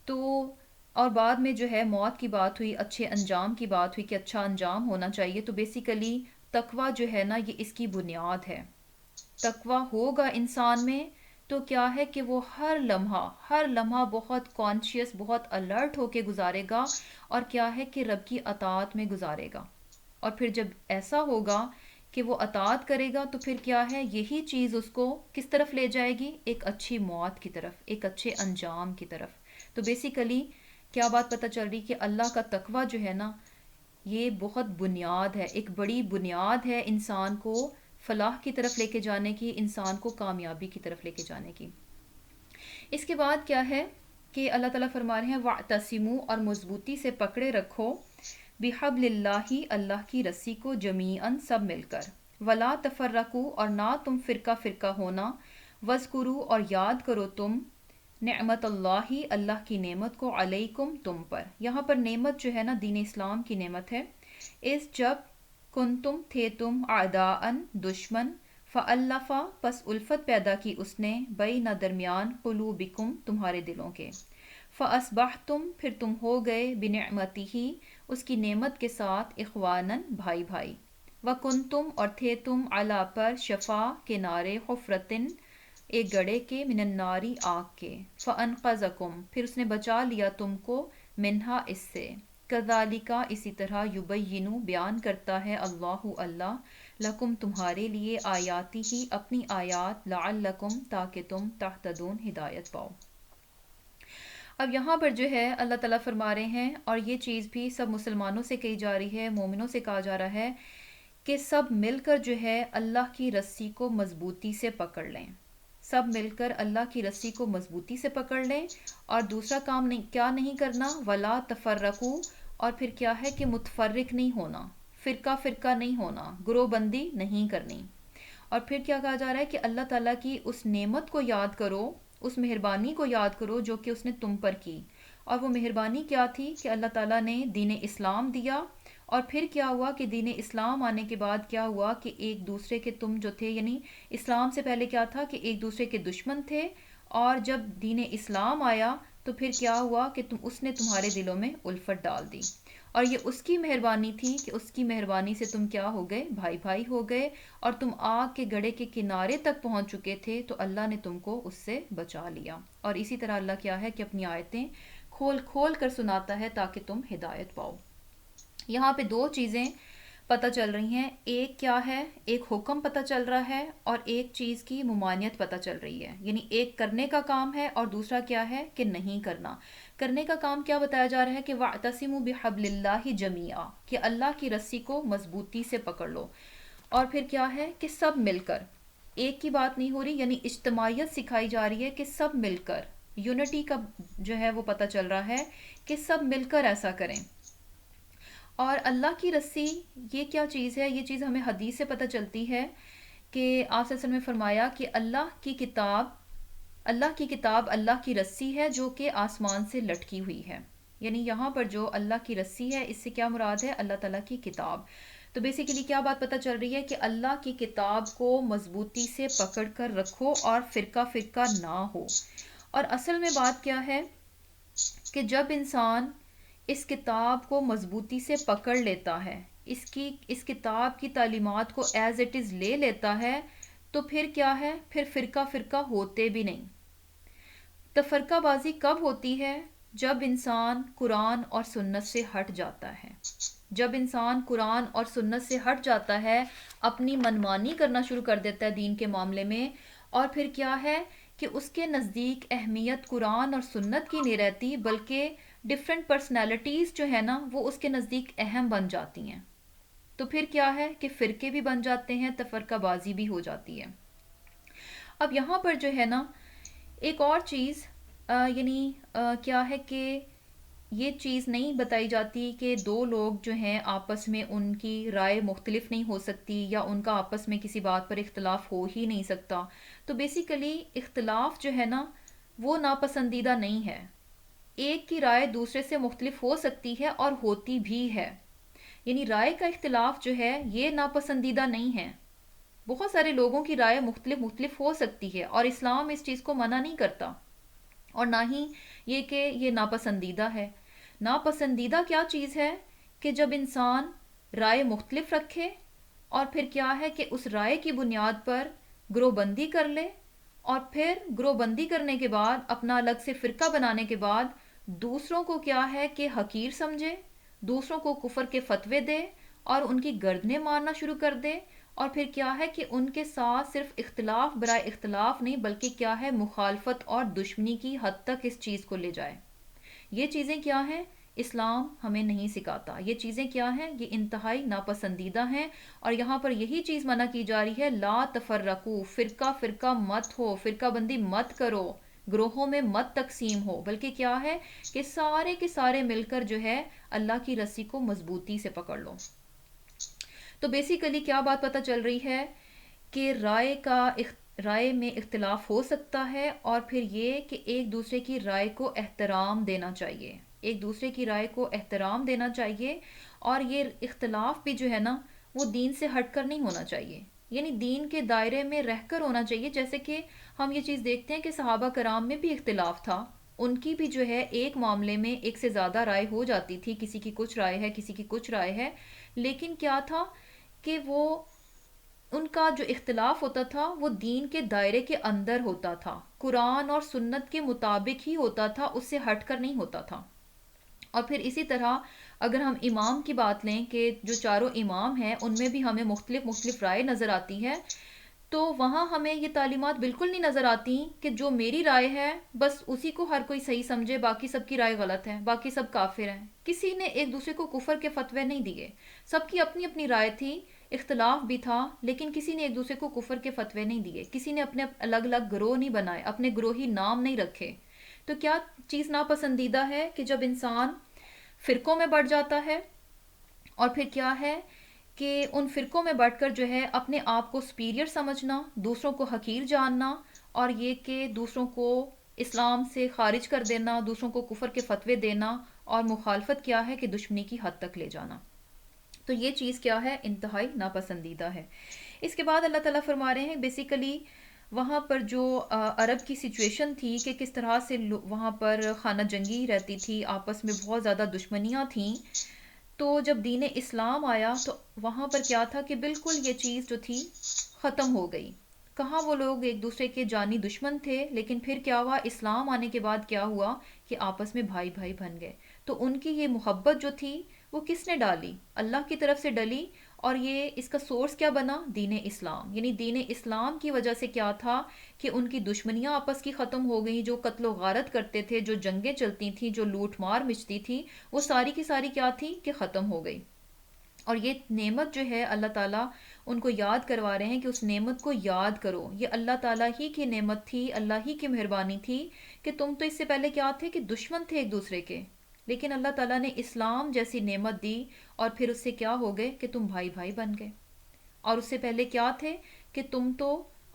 تو اور بعد میں جو ہے موت کی بات ہوئی، اچھے انجام کی بات ہوئی کہ اچھا انجام ہونا چاہیے۔ تو بیسیکلی تقوی جو ہے نا یہ اس کی بنیاد ہے۔ تقوی ہوگا انسان میں تو کیا ہے کہ وہ ہر لمحہ بہت کانشیس، بہت الرٹ ہو کے گزارے گا، اور کیا ہے کہ رب کی اطاعت میں گزارے گا۔ اور پھر جب ایسا ہوگا کہ وہ اطاعت کرے گا تو پھر کیا ہے یہی چیز اس کو کس طرف لے جائے گی؟ ایک اچھی موت کی طرف، ایک اچھے انجام کی طرف۔ تو بیسیکلی کیا بات پتہ چل رہی کہ اللہ کا تقوی جو ہے نا یہ بہت بنیاد ہے، ایک بڑی بنیاد ہے انسان کو فلاح کی طرف لے کے جانے کی، انسان کو کامیابی کی طرف لے کے جانے کی۔ اس کے بعد کیا ہے کہ اللہ تعالیٰ فرما رہے ہیں وَاعْتَصِمُوا، اور مضبوطی سے پکڑے رکھو بحبل اللہ اللہ کی رسی کو جمیعاً سب مل کر، ولا تفرقو اور نہ تم فرقہ فرقہ ہونا، وذکرو اور یاد کرو تم نعمت اللہ اللہ کی نعمت کو علیکم تم پر. یہاں پر نعمت جو ہے نا دین اسلام کی نعمت ہے. اس جب کنتم تھے تم اعداءً دشمن، فالفا پس الفت پیدا کی اس نے بین درمیان قلوبکم تمہارے دلوں کے، فاصبحتم پھر تم ہو گئے بنعمتہ اس کی نعمت کے ساتھ اخواناً بھائی بھائی، وکنتم اور تھے تم علی پر شفا کنارے حفرتن ایک گڑھے کے من الناری آگ کے، فانقذکم پھر اس نے بچا لیا تم کو منہا اس سے، کذالکا اسی طرح یبینو بیان کرتا ہے اللہ اللہ لکم تمہارے لیے آیاتی ہی اپنی آیات لعلکم تاکہ تم تہتدون ہدایت پاؤ. اب یہاں پر جو ہے اللہ تعالیٰ فرما رہے ہیں، اور یہ چیز بھی سب مسلمانوں سے کہی جا رہی ہے، مومنوں سے کہا جا رہا ہے کہ سب مل کر جو ہے اللہ کی رسی کو مضبوطی سے پکڑ لیں. سب مل کر اللہ کی رسی کو مضبوطی سے پکڑ لیں، اور دوسرا کام نہیں کیا نہیں کرنا، ولا تفرقو اور پھر کیا ہے کہ متفرق نہیں ہونا، فرقہ فرقہ نہیں ہونا، گروہ بندی نہیں کرنی. اور پھر کیا کہا جا رہا ہے کہ اللہ تعالیٰ کی اس نعمت کو یاد کرو، اس مہربانی کو یاد کرو جو کہ اس نے تم پر کی. اور وہ مہربانی کیا تھی کہ اللہ تعالیٰ نے دین اسلام دیا، اور پھر کیا ہوا کہ دین اسلام آنے کے بعد کیا ہوا کہ ایک دوسرے کے تم جو تھے، یعنی اسلام سے پہلے کیا تھا کہ ایک دوسرے کے دشمن تھے، اور جب دین اسلام آیا تو پھر کیا ہوا کہ اس نے تمہارے دلوں میں الفت ڈال دی. اور یہ اس کی مہربانی تھی کہ اس کی مہربانی سے تم کیا ہو گئے، بھائی بھائی ہو گئے، اور تم آگ کے گڑھے کے کنارے تک پہنچ چکے تھے تو اللہ نے تم کو اس سے بچا لیا. اور اسی طرح اللہ کیا ہے کہ اپنی آیتیں کھول کھول کر سناتا ہے تاکہ تم ہدایت پاؤ. یہاں پہ دو چیزیں پتہ چل رہی ہیں، ایک کیا ہے، ایک حکم پتہ چل رہا ہے، اور ایک چیز کی ممانعت پتہ چل رہی ہے. یعنی ایک کرنے کا کام ہے اور دوسرا کیا ہے کہ نہیں کرنا. کرنے کا کام کیا بتایا جا رہا ہے کہ وَاعْتَصِمُوا بِحَبْلِ اللَّهِ جَمِيعًا کہ اللہ کی رسی کو مضبوطی سے پکڑ لو. اور پھر کیا ہے کہ سب مل کر، ایک کی بات نہیں ہو رہی، یعنی اجتماعیت سکھائی جا رہی ہے کہ سب مل کر، یونٹی کا جو ہے وہ پتہ چل رہا ہے کہ سب مل کر ایسا کریں. اور اللہ کی رسی یہ کیا چیز ہے، یہ چیز ہمیں حدیث سے پتہ چلتی ہے کہ آپ صلی اللہ علیہ وسلم نے فرمایا کہ اللہ کی کتاب اللہ کی رسی ہے جو کہ آسمان سے لٹکی ہوئی ہے. یعنی یہاں پر جو اللہ کی رسی ہے اس سے کیا مراد ہے، اللہ تعالیٰ کی کتاب. تو بیسیکلی کیا بات پتہ چل رہی ہے کہ اللہ کی کتاب کو مضبوطی سے پکڑ کر رکھو اور فرقہ فرقہ نہ ہو. اور اصل میں بات کیا ہے کہ جب انسان اس کتاب کو مضبوطی سے پکڑ لیتا ہے، اس کتاب کی تعلیمات کو ایز اٹ از لے لیتا ہے، تو پھر کیا ہے، پھر فرقہ فرقہ ہوتے بھی نہیں. تفرقہ بازی کب ہوتی ہے، جب انسان قرآن اور سنت سے ہٹ جاتا ہے. جب انسان قرآن اور سنت سے ہٹ جاتا ہے، اپنی منمانی کرنا شروع کر دیتا ہے دین کے معاملے میں، اور پھر کیا ہے کہ اس کے نزدیک اہمیت قرآن اور سنت کی نہیں رہتی، بلکہ ڈفرینٹ پرسنالٹیز جو ہے نا وہ اس کے نزدیک اہم بن جاتی ہیں. تو پھر کیا ہے کہ فرقے بھی بن جاتے ہیں، تفرقہ بازی بھی ہو جاتی ہے. اب یہاں پر جو ہے نا ایک اور چیز کیا ہے کہ یہ چیز نہیں بتائی جاتی کہ دو لوگ جو ہیں آپس میں ان کی رائے مختلف نہیں ہو سکتی، یا ان کا آپس میں کسی بات پر اختلاف ہو ہی نہیں سکتا. تو بیسیکلی اختلاف جو ہے نا وہ ناپسندیدہ نہیں ہے. ایک کی رائے دوسرے سے مختلف ہو سکتی ہے اور ہوتی بھی ہے. یعنی رائے کا اختلاف جو ہے یہ ناپسندیدہ نہیں ہے. بہت سارے لوگوں کی رائے مختلف ہو سکتی ہے، اور اسلام اس چیز کو منع نہیں کرتا، اور نہ ہی یہ کہ یہ ناپسندیدہ ہے. ناپسندیدہ کیا چیز ہے کہ جب انسان رائے مختلف رکھے اور پھر کیا ہے کہ اس رائے کی بنیاد پر گروہ بندی کر لے، اور پھر گروہ بندی کرنے کے بعد اپنا الگ سے فرقہ بنانے کے بعد دوسروں کو کیا ہے کہ حقیر سمجھے، دوسروں کو کفر کے فتوے دے اور ان کی گردنیں مارنا شروع کر دے. اور پھر کیا ہے کہ ان کے ساتھ صرف اختلاف برائے اختلاف نہیں، بلکہ کیا ہے مخالفت اور دشمنی کی حد تک اس چیز کو لے جائے. یہ چیزیں کیا ہیں، اسلام ہمیں نہیں سکھاتا. یہ چیزیں کیا ہیں، یہ انتہائی ناپسندیدہ ہیں. اور یہاں پر یہی چیز منع کی جا رہی ہے، لا تفرقو، فرقہ فرقہ مت ہو، فرقہ بندی مت کرو. گروہوں میں مت تقسیم ہو، بلکہ کیا ہے کہ سارے کے سارے مل کر جو ہے اللہ کی رسی کو مضبوطی سے پکڑ لو۔ تو بیسیکلی کیا بات پتہ چل رہی ہے کہ رائے میں اختلاف ہو سکتا ہے، اور پھر یہ کہ ایک دوسرے کی رائے کو احترام دینا چاہیے، ایک دوسرے کی رائے کو احترام دینا چاہیے، اور یہ اختلاف بھی جو ہے نا وہ دین سے ہٹ کر نہیں ہونا چاہیے، یعنی دین کے دائرے میں رہ کر ہونا چاہیے۔ جیسے کہ ہم یہ چیز دیکھتے ہیں کہ صحابہ کرام میں بھی اختلاف تھا، ان کی بھی جو ہے ایک معاملے میں ایک سے زیادہ رائے ہو جاتی تھی، کسی کی کچھ رائے ہے، کسی کی کچھ رائے ہے، لیکن کیا تھا کہ وہ ان کا جو اختلاف ہوتا تھا وہ دین کے دائرے کے اندر ہوتا تھا، قرآن اور سنت کے مطابق ہی ہوتا تھا، اس سے ہٹ کر نہیں ہوتا تھا۔ اور پھر اسی طرح اگر ہم امام کی بات لیں کہ جو چاروں امام ہیں ان میں بھی ہمیں مختلف مختلف رائے نظر آتی ہے، تو وہاں ہمیں یہ تعلیمات بالکل نہیں نظر آتی کہ جو میری رائے ہے بس اسی کو ہر کوئی صحیح سمجھے، باقی سب کی رائے غلط ہے، باقی سب کافر ہیں۔ کسی نے ایک دوسرے کو کفر کے فتوے نہیں دیے، سب کی اپنی اپنی رائے تھی، اختلاف بھی تھا، لیکن کسی نے ایک دوسرے کو کفر کے فتوے نہیں دیے، کسی نے اپنے الگ الگ گروہ نہیں بنائے، اپنے گروہی نام نہیں رکھے۔ تو کیا چیز ناپسندیدہ ہے کہ جب انسان فرقوں میں بڑھ جاتا ہے، اور پھر کیا ہے کہ ان فرقوں میں بڑھ کر جو ہے اپنے آپ کو سپیریئر سمجھنا، دوسروں کو حقیر جاننا، اور یہ کہ دوسروں کو اسلام سے خارج کر دینا، دوسروں کو کفر کے فتوے دینا، اور مخالفت کیا ہے کہ دشمنی کی حد تک لے جانا۔ تو یہ چیز کیا ہے، انتہائی ناپسندیدہ ہے۔ اس کے بعد اللہ تعالیٰ فرما رہے ہیں بیسیکلی وہاں پر جو عرب کی سچویشن تھی کہ کس طرح سے وہاں پر خانہ جنگی رہتی تھی، آپس میں بہت زیادہ دشمنیاں تھیں، تو جب دین اسلام آیا تو وہاں پر کیا تھا کہ بالکل یہ چیز جو تھی ختم ہو گئی۔ کہاں وہ لوگ ایک دوسرے کے جانی دشمن تھے، لیکن پھر کیا ہوا، اسلام آنے کے بعد کیا ہوا کہ آپس میں بھائی بھائی بن گئے۔ تو ان کی یہ محبت جو تھی وہ کس نے ڈالی؟ اللہ کی طرف سے ڈلی، اور یہ اس کا سورس کیا بنا؟ دین اسلام۔ یعنی دین اسلام کی وجہ سے کیا تھا کہ ان کی دشمنیاں آپس کی ختم ہو گئیں، جو قتل و غارت کرتے تھے، جو جنگیں چلتی تھیں، جو لوٹ مار مچتی تھی، وہ ساری کی ساری کیا تھی کہ ختم ہو گئی۔ اور یہ نعمت جو ہے اللہ تعالیٰ ان کو یاد کروا رہے ہیں کہ اس نعمت کو یاد کرو، یہ اللہ تعالیٰ ہی کی نعمت تھی، اللہ ہی کی مہربانی تھی کہ تم تو اس سے پہلے کیا تھے کہ دشمن تھے ایک دوسرے کے، لیکن اللہ تعالیٰ نے اسلام جیسی نعمت دی، اور پھر اس سے کیا ہو گئے کہ تم بھائی بھائی بن گئے۔ اور اس سے پہلے کیا تھے کہ تم تو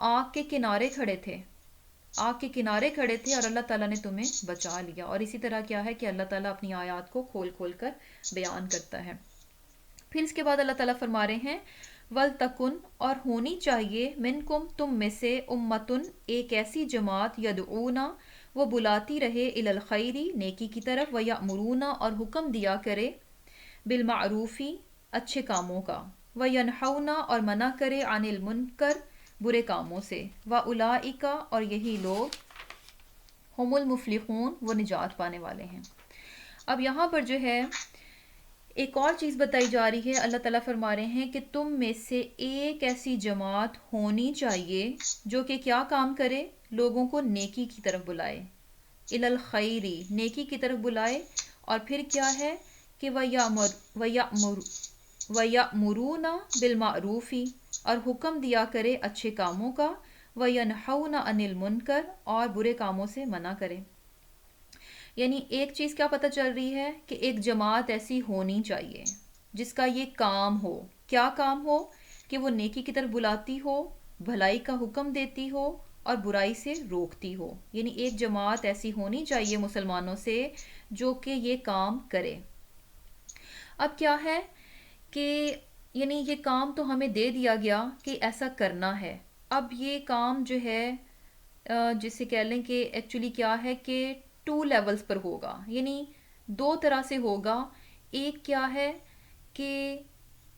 آگ کے کنارے کھڑے تھے، آگ کے کنارے کھڑے تھے، اور اللہ تعالیٰ نے تمہیں بچا لیا۔ اور اسی طرح کیا ہے کہ اللہ تعالیٰ اپنی آیات کو کھول کھول کر بیان کرتا ہے۔ پھر اس کے بعد اللہ تعالیٰ فرما رہے ہیں وَلْتَكُنْ، اور ہونی چاہیے، مِنْكُمْ، تم میں سے، اُمَّةٌ، ایک ایسی جماعت، يَدْعُونَ، وہ بلاتی رہے، إِلَى الْخَيْرِ، نیکی کی طرف، وَيَأْمُرُونَ، اور حکم دیا کرے، بِالْمَعْرُوفِ، اچھے کاموں کا، وَيَنْحَوْنَ، اور منع کرے، عَنِ الْمُنْكَرِ، برے کاموں سے، وَأُولَئِكَ، اور یہی لوگ، ہم المفلحون، وہ نجات پانے والے ہیں۔ اب یہاں پر جو ہے ایک اور چیز بتائی جا رہی ہے، اللہ تعالیٰ فرما رہے ہیں کہ تم میں سے ایک ایسی جماعت ہونی چاہیے جو کہ کیا کام کرے، لوگوں کو نیکی کی طرف بلائے، الی الخیر، نیکی کی طرف بلائے، اور پھر کیا ہے کہ وَيَأْمُرُونَ بِالْمَعْرُوفِ، اور حکم دیا کرے اچھے کاموں کا، وَيَنْحَوْنَ عَنِ الْمُنْكَرِ، اور برے کاموں سے منع کرے۔ یعنی ایک چیز کیا پتہ چل رہی ہے کہ ایک جماعت ایسی ہونی چاہیے جس کا یہ کام ہو، کیا کام ہو کہ وہ نیکی کی طرف بلاتی ہو، بھلائی کا حکم دیتی ہو، اور برائی سے روکتی ہو۔ یعنی ایک جماعت ایسی ہونی چاہیے مسلمانوں سے جو کہ یہ کام کرے۔ اب کیا ہے کہ یعنی یہ کام تو ہمیں دے دیا گیا کہ ایسا کرنا ہے، اب یہ کام جو ہے جسے کہہ لیں کہ ایکچولی کیا ہے کہ 2 لیولز پر ہوگا، یعنی 2 طرح سے ہوگا۔ ایک کیا ہے کہ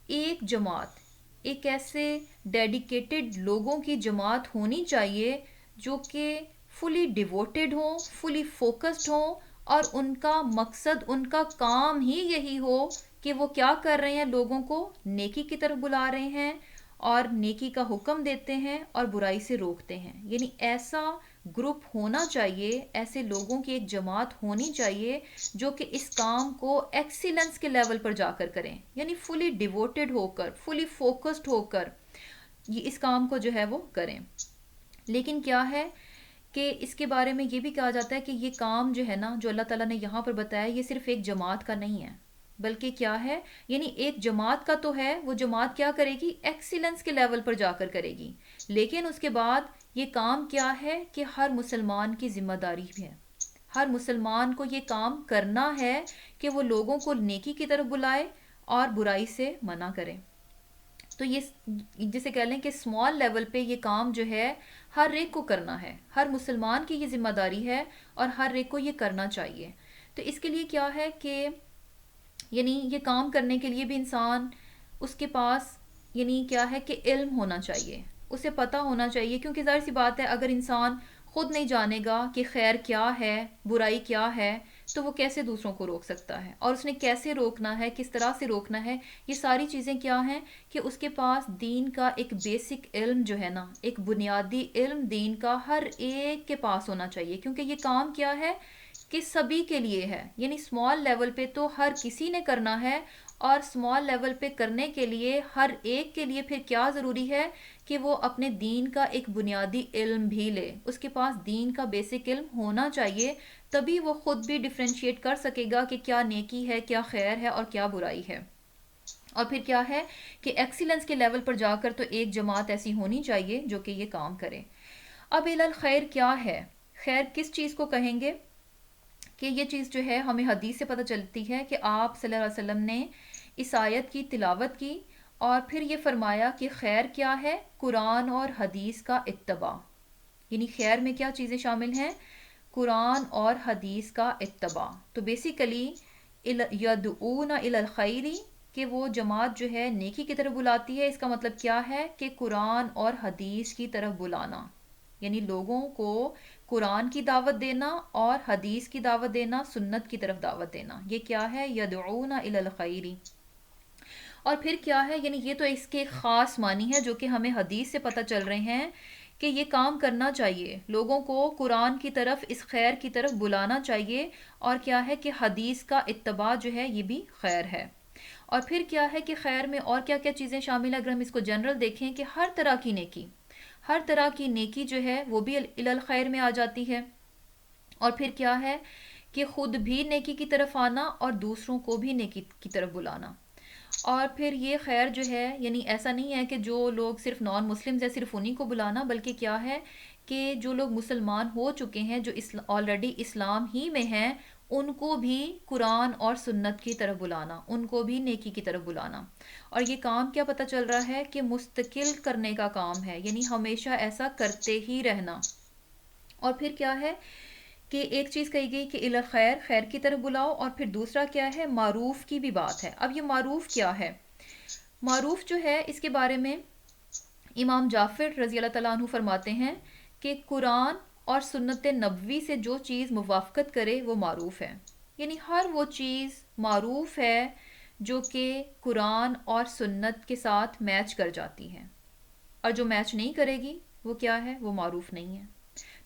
ایک جماعت، ایک ایسے ڈیڈیکیٹڈ لوگوں کی جماعت ہونی چاہیے جو کہ فلی ڈیووٹڈ ہوں، فلی فوکسڈ ہوں، اور ان کا مقصد، ان کا کام ہی یہی ہو کہ وہ کیا کر رہے ہیں، لوگوں کو نیکی کی طرف بلا رہے ہیں، اور نیکی کا حکم دیتے ہیں، اور برائی سے روکتے ہیں۔ یعنی ایسا گروپ ہونا چاہیے، ایسے لوگوں کی ایک جماعت ہونی چاہیے جو کہ اس کام کو ایکسیلنس کے لیول پر جا کر کریں، یعنی فلی ڈیووٹڈ ہو کر، فلی فوکسڈ ہو کر یہ اس کام کو جو ہے وہ کریں۔ لیکن کیا ہے کہ اس کے بارے میں یہ بھی کہا جاتا ہے کہ یہ کام جو ہے نا جو اللہ تعالیٰ نے یہاں پر بتایا یہ صرف ایک جماعت کا نہیں ہے، بلکہ کیا ہے، یعنی ایک جماعت کا تو ہے، وہ جماعت کیا کرے گی، ایکسیلنس کے لیول پر جا کر کرے گی، لیکن اس کے بعد یہ کام کیا ہے کہ ہر مسلمان کی ذمہ داری بھی ہے، ہر مسلمان کو یہ کام کرنا ہے کہ وہ لوگوں کو نیکی کی طرف بلائے اور برائی سے منع کرے۔ تو یہ جسے کہہ لیں کہ اسمال لیول پہ یہ کام جو ہے ہر ایک کو کرنا ہے، ہر مسلمان کی یہ ذمہ داری ہے اور ہر ایک کو یہ کرنا چاہیے۔ تو اس کے لیے کیا ہے کہ یعنی یہ کام کرنے کے لیے بھی انسان اس کے پاس یعنی کیا ہے کہ علم ہونا چاہیے، اسے پتہ ہونا چاہیے، کیونکہ ظاہر سی بات ہے اگر انسان خود نہیں جانے گا کہ خیر کیا ہے، برائی کیا ہے، تو وہ کیسے دوسروں کو روک سکتا ہے، اور اس نے کیسے روکنا ہے، کس طرح سے روکنا ہے، یہ ساری چیزیں کیا ہیں کہ اس کے پاس دین کا ایک بیسک علم جو ہے نا، ایک بنیادی علم دین کا ہر ایک کے پاس ہونا چاہیے، کیونکہ یہ کام کیا ہے کہ سبھی کے لیے ہے، یعنی اسمال لیول پہ تو ہر کسی نے کرنا ہے، اور اسمال لیول پہ کرنے کے لیے ہر ایک کے لیے پھر کیا ضروری ہے کہ وہ اپنے دین کا ایک بنیادی علم بھی لے، اس کے پاس دین کا بیسک علم ہونا چاہیے، تبھی وہ خود بھی ڈیفرینشیٹ کر سکے گا کہ کیا نیکی ہے، کیا خیر ہے اور کیا برائی ہے۔ اور پھر کیا ہے کہ ایکسیلنس کے لیول پر جا کر تو ایک جماعت ایسی ہونی چاہیے جو کہ یہ کام کرے۔ اب الخیر کیا ہے، خیر کس چیز کو کہیں گے، کہ یہ چیز جو ہے ہمیں حدیث سے پتہ چلتی ہے کہ آپ صلی اللہ علیہ وسلم نے اس آیت کی تلاوت کی اور پھر یہ فرمایا کہ خیر کیا ہے، قرآن اور حدیث کا اتباع، یعنی خیر میں کیا چیزیں شامل ہیں، قرآن اور حدیث کا اتباع۔ تو بیسیکلی یدعون الی الخیر، کہ وہ جماعت جو ہے نیکی کی طرف بلاتی ہے، اس کا مطلب کیا ہے کہ قرآن اور حدیث کی طرف بلانا، یعنی لوگوں کو قرآن کی دعوت دینا اور حدیث کی دعوت دینا، سنت کی طرف دعوت دینا، یہ کیا ہے، یدعون الی الخیر۔ اور پھر کیا ہے، یعنی یہ تو اس کے خاص معنی ہے جو کہ ہمیں حدیث سے پتہ چل رہے ہیں کہ یہ کام کرنا چاہیے، لوگوں کو قرآن کی طرف، اس خیر کی طرف بلانا چاہیے، اور کیا ہے کہ حدیث کا اتباع جو ہے یہ بھی خیر ہے۔ اور پھر کیا ہے کہ خیر میں اور کیا کیا چیزیں شامل ہیں، اگر ہم اس کو جنرل دیکھیں کہ ہر طرح کی نیکی، ہر طرح کی نیکی جو ہے وہ بھی الی الخیر میں آ جاتی ہے۔ اور پھر کیا ہے کہ خود بھی نیکی کی طرف آنا اور دوسروں کو بھی نیکی کی طرف بلانا۔ اور پھر یہ خیر جو ہے یعنی ایسا نہیں ہے کہ جو لوگ صرف نان مسلمز ہیں صرف انہی کو بلانا، بلکہ کیا ہے کہ جو لوگ مسلمان ہو چکے ہیں، جو آلریڈی اسلام ہی میں ہیں، ان کو بھی قرآن اور سنت کی طرف بلانا، ان کو بھی نیکی کی طرف بلانا۔ اور یہ کام کیا پتہ چل رہا ہے کہ مستقل کرنے کا کام ہے، یعنی ہمیشہ ایسا کرتے ہی رہنا۔ اور پھر کیا ہے کہ ایک چیز کہی گئی کہ الی الخیر، خیر کی طرف بلاؤ، اور پھر دوسرا کیا ہے، معروف کی بھی بات ہے۔ اب یہ معروف کیا ہے، معروف جو ہے اس کے بارے میں امام جعفر رضی اللہ تعالیٰ عنہ فرماتے ہیں کہ قرآن اور سنت نبوی سے جو چیز موافقت کرے وہ معروف ہے، یعنی ہر وہ چیز معروف ہے جو کہ قرآن اور سنت کے ساتھ میچ کر جاتی ہے، اور جو میچ نہیں کرے گی وہ کیا ہے، وہ معروف نہیں ہے۔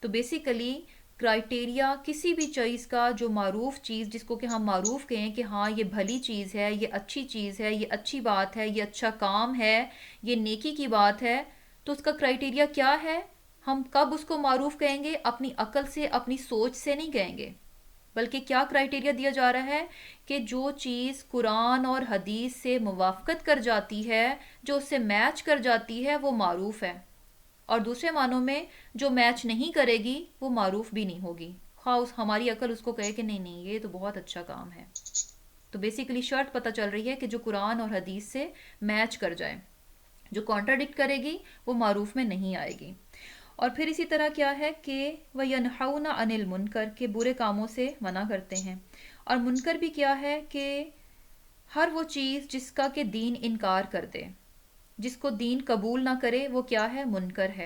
تو بیسیکلی کرائٹیریا کسی بھی چیز کا، جو معروف چیز جس کو کہ ہم معروف کہیں کہ ہاں یہ بھلی چیز ہے، یہ اچھی چیز ہے، یہ اچھی بات ہے، یہ اچھا کام ہے، یہ نیکی کی بات ہے، تو اس کا کرائٹیریا کیا ہے، ہم کب اس کو معروف کہیں گے، اپنی عقل سے، اپنی سوچ سے نہیں کہیں گے، بلکہ کیا کرائٹیریا دیا جا رہا ہے کہ جو چیز قرآن اور حدیث سے موافقت کر جاتی ہے، جو اس سے میچ کر جاتی ہے، وہ معروف ہے، اور دوسرے معنوں میں جو میچ نہیں کرے گی وہ معروف بھی نہیں ہوگی، خواہ ہماری عقل اس کو کہے کہ نہیں نہیں یہ تو بہت اچھا کام ہے۔ تو بیسیکلی شرط پتہ چل رہی ہے کہ جو قرآن اور حدیث سے میچ کر جائے، جو کانٹراڈکٹ کرے گی وہ معروف میں نہیں آئے گی۔ اور پھر اسی طرح کیا ہے کہ وَيَنْحَوْنَ عَنِ الْمُنْكَرِ، کہ برے کاموں سے منع کرتے ہیں۔ اور منکر بھی کیا ہے کہ ہر وہ چیز جس کا کہ دین انکار کر دے، جس کو دین قبول نہ کرے، وہ کیا ہے، منکر ہے،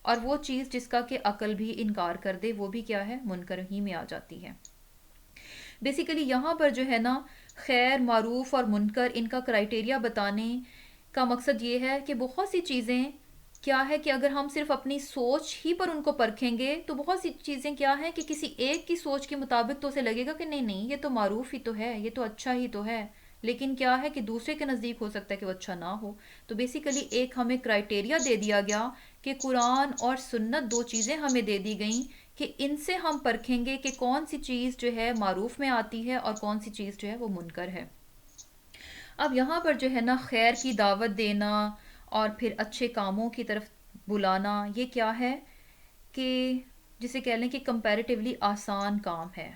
اور وہ چیز جس کا کہ عقل بھی انکار کر دے وہ بھی کیا ہے، منکر ہی میں آ جاتی ہے۔ بیسیکلی یہاں پر جو ہے نا خیر، معروف اور منکر، ان کا کرائٹیریا بتانے کا مقصد یہ ہے کہ بہت سی چیزیں کیا ہے کہ اگر ہم صرف اپنی سوچ ہی پر ان کو پرکھیں گے تو بہت سی چیزیں کیا ہیں کہ کسی ایک کی سوچ کے مطابق تو اسے لگے گا کہ نہیں نہیں یہ تو معروف ہی تو ہے، یہ تو اچھا ہی تو ہے، لیکن کیا ہے کہ دوسرے کے نزدیک ہو سکتا ہے کہ وہ اچھا نہ ہو۔ تو بیسیکلی ایک ہمیں کرائٹیریا دے دیا گیا کہ قرآن اور سنت دو چیزیں ہمیں دے دی گئیں کہ ان سے ہم پرکھیں گے کہ کون سی چیز جو ہے معروف میں آتی ہے اور کون سی چیز جو ہے وہ منکر ہے۔ اب یہاں پر جو ہے نا خیر کی دعوت دینا اور پھر اچھے کاموں کی طرف بلانا، یہ کیا ہے کہ جسے کہہ لیں کہ کمپیریٹیولی آسان کام ہے۔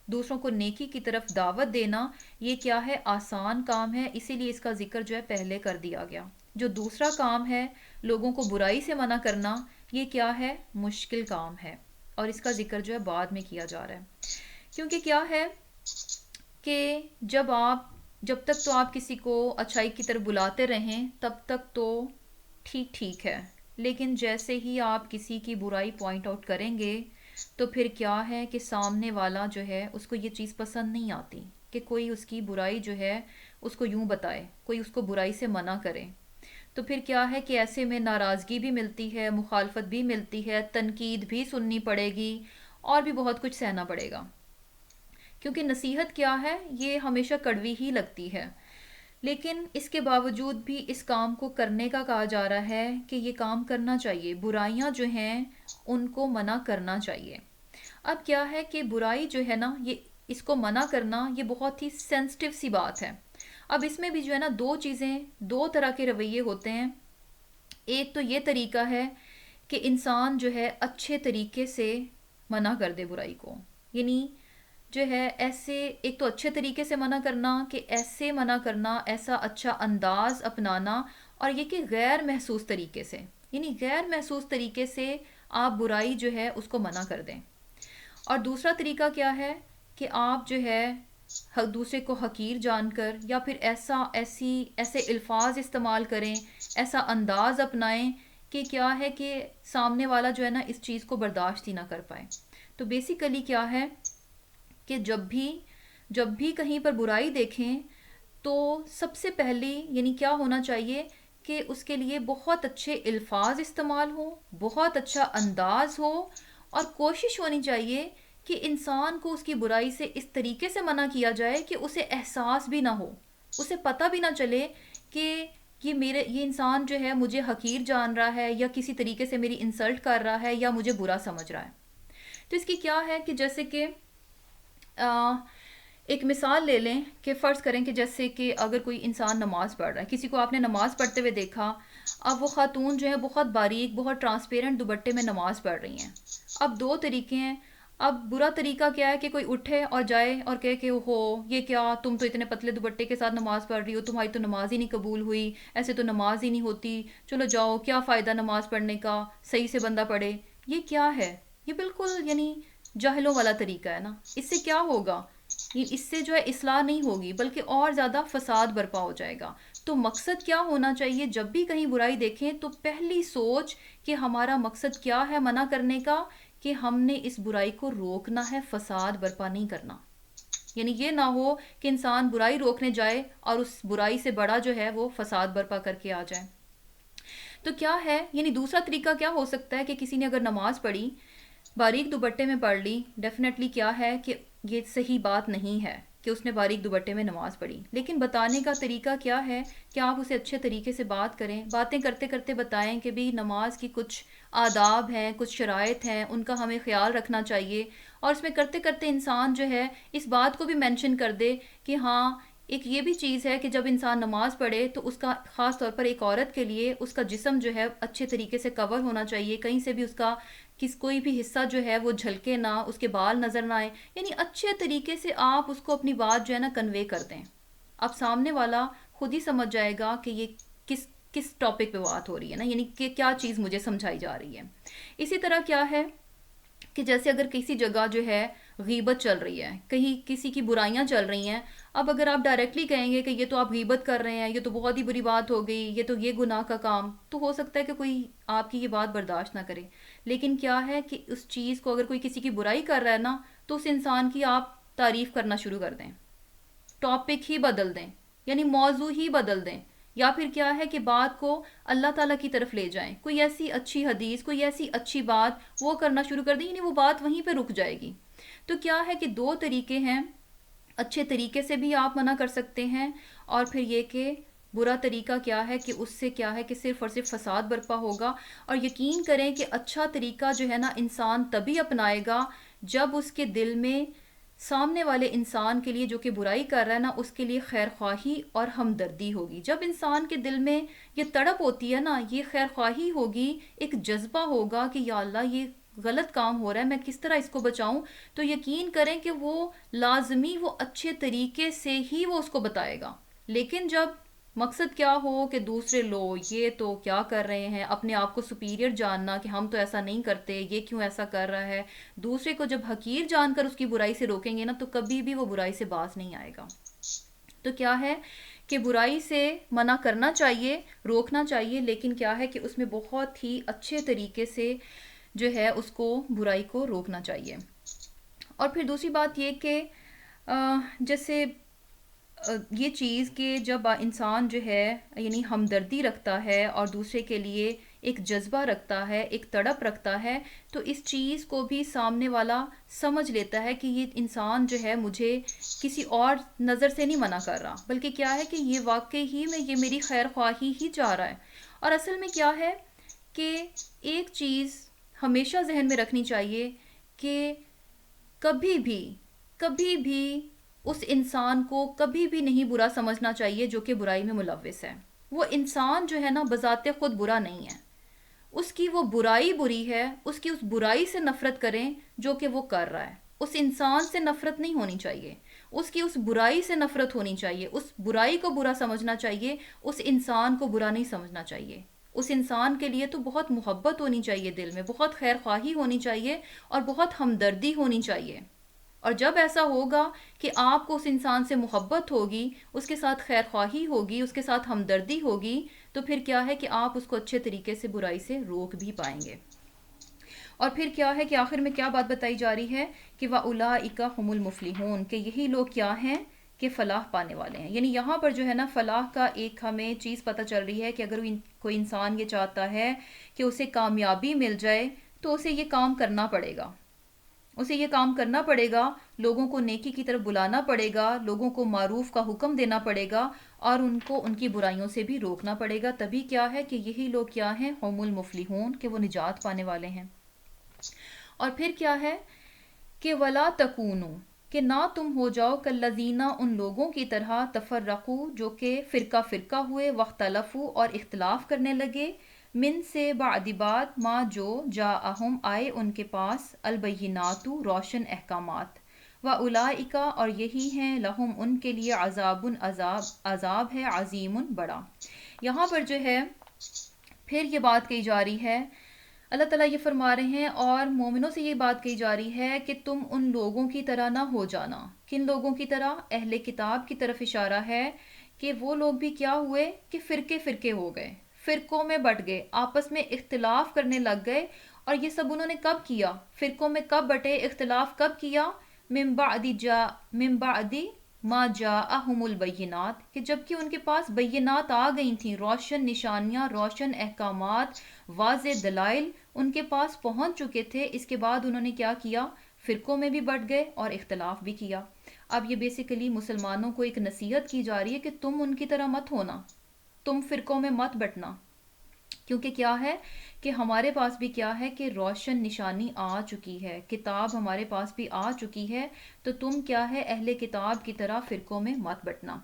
دوسروں کو نیکی کی طرف دعوت دینا یہ کیا ہے، آسان کام ہے، اسی لیے اس کا ذکر جو ہے پہلے کر دیا گیا۔ جو دوسرا کام ہے لوگوں کو برائی سے منع کرنا، یہ کیا ہے، مشکل کام ہے، اور اس کا ذکر جو ہے بعد میں کیا جا رہا ہے۔ کیونکہ کیا ہے کہ جب تک تو آپ کسی کو اچھائی کی طرف بلاتے رہیں تب تک تو ٹھیک ٹھیک ہے، لیکن جیسے ہی آپ کسی کی برائی پوائنٹ آؤٹ کریں گے تو پھر کیا ہے کہ سامنے والا جو ہے اس کو یہ چیز پسند نہیں آتی کہ کوئی اس کی برائی جو ہے اس کو یوں بتائے، کوئی اس کو برائی سے منع کرے۔ تو پھر کیا ہے کہ ایسے میں ناراضگی بھی ملتی ہے، مخالفت بھی ملتی ہے، تنقید بھی سننی پڑے گی اور بھی بہت کچھ سہنا پڑے گا، کیونکہ نصیحت کیا ہے، یہ ہمیشہ کڑوی ہی لگتی ہے۔ لیکن اس کے باوجود بھی اس کام کو کرنے کا کہا جا رہا ہے کہ یہ کام کرنا چاہیے، برائیاں جو ہیں ان کو منع کرنا چاہیے۔ اب کیا ہے کہ برائی جو ہے نا، یہ اس کو منع کرنا یہ بہت ہی سینسٹیو سی بات ہے۔ اب اس میں بھی جو ہے نا دو طرح کے رویے ہوتے ہیں۔ ایک تو یہ طریقہ ہے کہ انسان جو ہے اچھے طریقے سے منع کر دے برائی کو، یعنی جو ہے ایسے، ایک تو اچھے طریقے سے منع کرنا کہ ایسے منع کرنا، ایسا اچھا انداز اپنانا، اور یہ کہ غیر محسوس طریقے سے، یعنی غیر محسوس طریقے سے آپ برائی جو ہے اس کو منع کر دیں۔ اور دوسرا طریقہ کیا ہے کہ آپ جو ہے دوسرے کو حقیر جان کر یا پھر ایسے الفاظ استعمال کریں، ایسا انداز اپنائیں کہ کیا ہے کہ سامنے والا جو ہے نا اس چیز کو برداشت ہی نہ کر پائے۔ تو بیسیکلی کیا ہے کہ جب بھی کہیں پر برائی دیکھیں تو سب سے پہلے یعنی کیا ہونا چاہیے کہ اس کے لیے بہت اچھے الفاظ استعمال ہوں، بہت اچھا انداز ہو، اور کوشش ہونی چاہیے کہ انسان کو اس کی برائی سے اس طریقے سے منع کیا جائے کہ اسے احساس بھی نہ ہو، اسے پتہ بھی نہ چلے کہ یہ انسان جو ہے مجھے حقیر جان رہا ہے یا کسی طریقے سے میری انسلٹ کر رہا ہے یا مجھے برا سمجھ رہا ہے۔ تو اس کی کیا ہے کہ جیسے کہ ایک مثال لے لیں کہ فرض کریں کہ جیسے کہ اگر کوئی انسان نماز پڑھ رہا ہے، کسی کو آپ نے نماز پڑھتے ہوئے دیکھا، اب وہ خاتون جو ہے بہت باریک، بہت ٹرانسپیرنٹ دوپٹے میں نماز پڑھ رہی ہیں۔ اب دو طریقے ہیں۔ اب برا طریقہ کیا ہے کہ کوئی اٹھے اور جائے اور کہے کہ ہو یہ کیا، تم تو اتنے پتلے دوپٹے کے ساتھ نماز پڑھ رہی ہو، تمہاری تو نماز ہی نہیں قبول ہوئی، ایسے تو نماز ہی نہیں ہوتی، چلو جاؤ، کیا فائدہ نماز پڑھنے کا، صحیح سے بندہ پڑھے۔ یہ کیا ہے؟ یہ بالکل یعنی جاہلوں والا طریقہ ہے نا۔ اس سے کیا ہوگا؟ اس سے جو ہے اصلاح نہیں ہوگی بلکہ اور زیادہ فساد برپا ہو جائے گا۔ تو مقصد کیا ہونا چاہیے، جب بھی کہیں برائی دیکھیں تو پہلی سوچ کہ ہمارا مقصد کیا ہے منع کرنے کا، کہ ہم نے اس برائی کو روکنا ہے، فساد برپا نہیں کرنا۔ یعنی یہ نہ ہو کہ انسان برائی روکنے جائے اور اس برائی سے بڑا جو ہے وہ فساد برپا کر کے آ جائے۔ تو کیا ہے، یعنی دوسرا طریقہ کیا ہو سکتا ہے کہ کسی نے اگر نماز پڑھی، باریک دوپٹے میں پڑھ لی، ڈیفینیٹلی کیا ہے کہ یہ صحیح بات نہیں ہے کہ اس نے باریک دوپٹے میں نماز پڑھی، لیکن بتانے کا طریقہ کیا ہے کہ آپ اسے اچھے طریقے سے بات کریں، باتیں کرتے کرتے بتائیں کہ بھی نماز کی کچھ آداب ہیں، کچھ شرائط ہیں، ان کا ہمیں خیال رکھنا چاہیے، اور اس میں کرتے کرتے انسان جو ہے اس بات کو بھی مینشن کر دے کہ ہاں ایک یہ بھی چیز ہے کہ جب انسان نماز پڑھے تو اس کا خاص طور پر ایک عورت کے لیے اس کا جسم جو ہے اچھے طریقے سے کور ہونا چاہیے، کہیں سے بھی اس کا کوئی بھی حصہ جو ہے وہ جھلکے نہ، اس کے بال نظر نہ آئے، یعنی اچھے طریقے سے آپ اس کو اپنی بات جو ہے نا کنوے کر دیں۔ اب سامنے والا خود ہی سمجھ جائے گا کہ یہ کس ٹاپک پہ بات ہو رہی ہے نا، یعنی کہ کیا چیز مجھے سمجھائی جا رہی ہے۔ اسی طرح کیا ہے کہ جیسے اگر کسی جگہ جو ہے غیبت چل رہی ہے، کہیں کسی کی برائیاں چل رہی ہیں، اب اگر آپ ڈائریکٹلی کہیں گے کہ یہ تو آپ غیبت کر رہے ہیں، یہ تو بہت ہی بری بات ہو گئی، یہ تو یہ گناہ کا کام، تو ہو سکتا ہے کہ کوئی آپ کی یہ بات برداشت نہ کرے۔ لیکن کیا ہے کہ اس چیز کو اگر کوئی کسی کی برائی کر رہا ہے نا، تو اس انسان کی آپ تعریف کرنا شروع کر دیں، ٹاپک ہی بدل دیں، یعنی موضوع ہی بدل دیں، یا پھر کیا ہے کہ بات کو اللہ تعالیٰ کی طرف لے جائیں، کوئی ایسی اچھی حدیث، کوئی ایسی اچھی بات وہ کرنا شروع کر دیں، یعنی وہ بات وہیں پہ رک جائے گی۔ تو کیا ہے کہ دو طریقے ہیں، اچھے طریقے سے بھی آپ منع کر سکتے ہیں، اور پھر یہ کہ برا طریقہ کیا ہے کہ اس سے کیا ہے کہ صرف اور صرف فساد برپا ہوگا. اور یقین کریں کہ اچھا طریقہ جو ہے نا انسان تبھی اپنائے گا جب اس کے دل میں سامنے والے انسان کے لیے جو کہ برائی کر رہا ہے نا اس کے لیے خیر خواہی اور ہمدردی ہوگی. جب انسان کے دل میں یہ تڑپ ہوتی ہے نا، یہ خیر خواہی ہوگی، ایک جذبہ ہوگا کہ یا اللہ یہ غلط کام ہو رہا ہے، میں کس طرح اس کو بچاؤں، تو یقین کریں کہ وہ لازمی وہ اچھے طریقے سے ہی وہ اس کو بتائے گا. لیکن جب مقصد کیا ہو کہ دوسرے لو یہ تو کیا کر رہے ہیں، اپنے آپ کو سپیریئر جاننا کہ ہم تو ایسا نہیں کرتے، یہ کیوں ایسا کر رہا ہے، دوسرے کو جب حقیر جان کر اس کی برائی سے روکیں گے نا تو کبھی بھی وہ برائی سے باز نہیں آئے گا. تو کیا ہے کہ برائی سے منع کرنا چاہیے، روکنا چاہیے، لیکن کیا ہے کہ اس میں بہت ہی اچھے طریقے سے جو ہے اس کو برائی کو روکنا چاہیے. اور پھر دوسری بات یہ کہ جیسے یہ چیز کہ جب انسان جو ہے یعنی ہمدردی رکھتا ہے اور دوسرے کے لیے ایک جذبہ رکھتا ہے، ایک تڑپ رکھتا ہے، تو اس چیز کو بھی سامنے والا سمجھ لیتا ہے کہ یہ انسان جو ہے مجھے کسی اور نظر سے نہیں منع کر رہا، بلکہ کیا ہے کہ یہ واقعی ہی میں یہ میری خیر خواہی ہی چاہ رہا ہے. اور اصل میں کیا ہے کہ ایک چیز ہمیشہ ذہن میں رکھنی چاہیے کہ کبھی بھی اس انسان کو کبھی بھی نہیں برا سمجھنا چاہیے جو کہ برائی میں ملوث ہے. وہ انسان جو ہے نا بذات خود برا نہیں ہے، اس کی وہ برائی بری ہے، اس کی اس برائی سے نفرت کریں جو کہ وہ کر رہا ہے. اس انسان سے نفرت نہیں ہونی چاہیے، اس کی اس برائی سے نفرت ہونی چاہیے، اس برائی کو برا سمجھنا چاہیے، اس انسان کو برا نہیں سمجھنا چاہیے. اس انسان کے لیے تو بہت محبت ہونی چاہیے، دل میں بہت خیر خواہی ہونی چاہیے اور بہت ہمدردی ہونی چاہیے. اور جب ایسا ہوگا کہ آپ کو اس انسان سے محبت ہوگی، اس کے ساتھ خیر خواہی ہوگی، اس کے ساتھ ہمدردی ہوگی، تو پھر کیا ہے کہ آپ اس کو اچھے طریقے سے برائی سے روک بھی پائیں گے. اور پھر کیا ہے کہ آخر میں کیا بات بتائی جا رہی ہے کہ وَأُولَٰئِکَ هُمُ الْمُفْلِحُونَ، کہ یہی لوگ کیا ہیں کہ فلاح پانے والے ہیں. یعنی یہاں پر جو ہے نا فلاح کا ایک ہمیں چیز پتہ چل رہی ہے کہ اگر کوئی انسان یہ چاہتا ہے کہ اسے کامیابی مل جائے تو اسے یہ کام کرنا پڑے گا، اسے یہ کام کرنا پڑے گا، لوگوں کو نیکی کی طرف بلانا پڑے گا، لوگوں کو معروف کا حکم دینا پڑے گا اور ان کو ان کی برائیوں سے بھی روکنا پڑے گا. تبھی کیا ہے کہ یہی لوگ کیا ہیں، هم المفلحون، کہ وہ نجات پانے والے ہیں. اور پھر کیا ہے کہ ولا تکونوا، کہ نہ تم ہو جاؤ کالذین، ان لوگوں کی طرح، تفرقوا، جو کہ فرقہ فرقہ ہوئے، واختلفوا، اور اختلاف کرنے لگے، من سے بعد بعد ما، جو جاءہم، آئے ان کے پاس، البینات، روشن احکامات، واولئک، اور یہی ہیں، لہم، ان کے لیے، عذاب، عذاب ہے، عظیم، بڑا. یہاں پر جو ہے پھر یہ بات کہی جا رہی ہے، اللہ تعالیٰ یہ فرما رہے ہیں اور مومنوں سے یہ بات کہی جا رہی ہے کہ تم ان لوگوں کی طرح نہ ہو جانا. کن لوگوں کی طرح؟ اہل کتاب کی طرف اشارہ ہے کہ وہ لوگ بھی کیا ہوئے کہ فرقے فرقے ہو گئے، فرقوں میں بٹ گئے، آپس میں اختلاف کرنے لگ گئے. اور یہ سب انہوں نے کب کیا؟ فرقوں میں کب بٹے، اختلاف کب کیا؟ من بعد ما جاءہم البینات، کہ جب کہ ان کے پاس بینات آ گئی تھیں، روشن نشانیاں، روشن احکامات، واضح دلائل ان کے پاس پہنچ چکے تھے. اس کے بعد انہوں نے کیا کیا؟ فرقوں میں بھی بٹ گئے اور اختلاف بھی کیا. اب یہ بیسیکلی مسلمانوں کو ایک نصیحت کی جا رہی ہے کہ تم ان کی طرح مت ہونا، تم فرقوں میں مت بٹنا، کیونکہ کیا ہے کہ ہمارے پاس بھی کیا ہے کہ روشن نشانی آ چکی ہے، کتاب ہمارے پاس بھی آ چکی ہے، تو تم کیا ہے اہل کتاب کی طرح فرقوں میں مت بٹنا.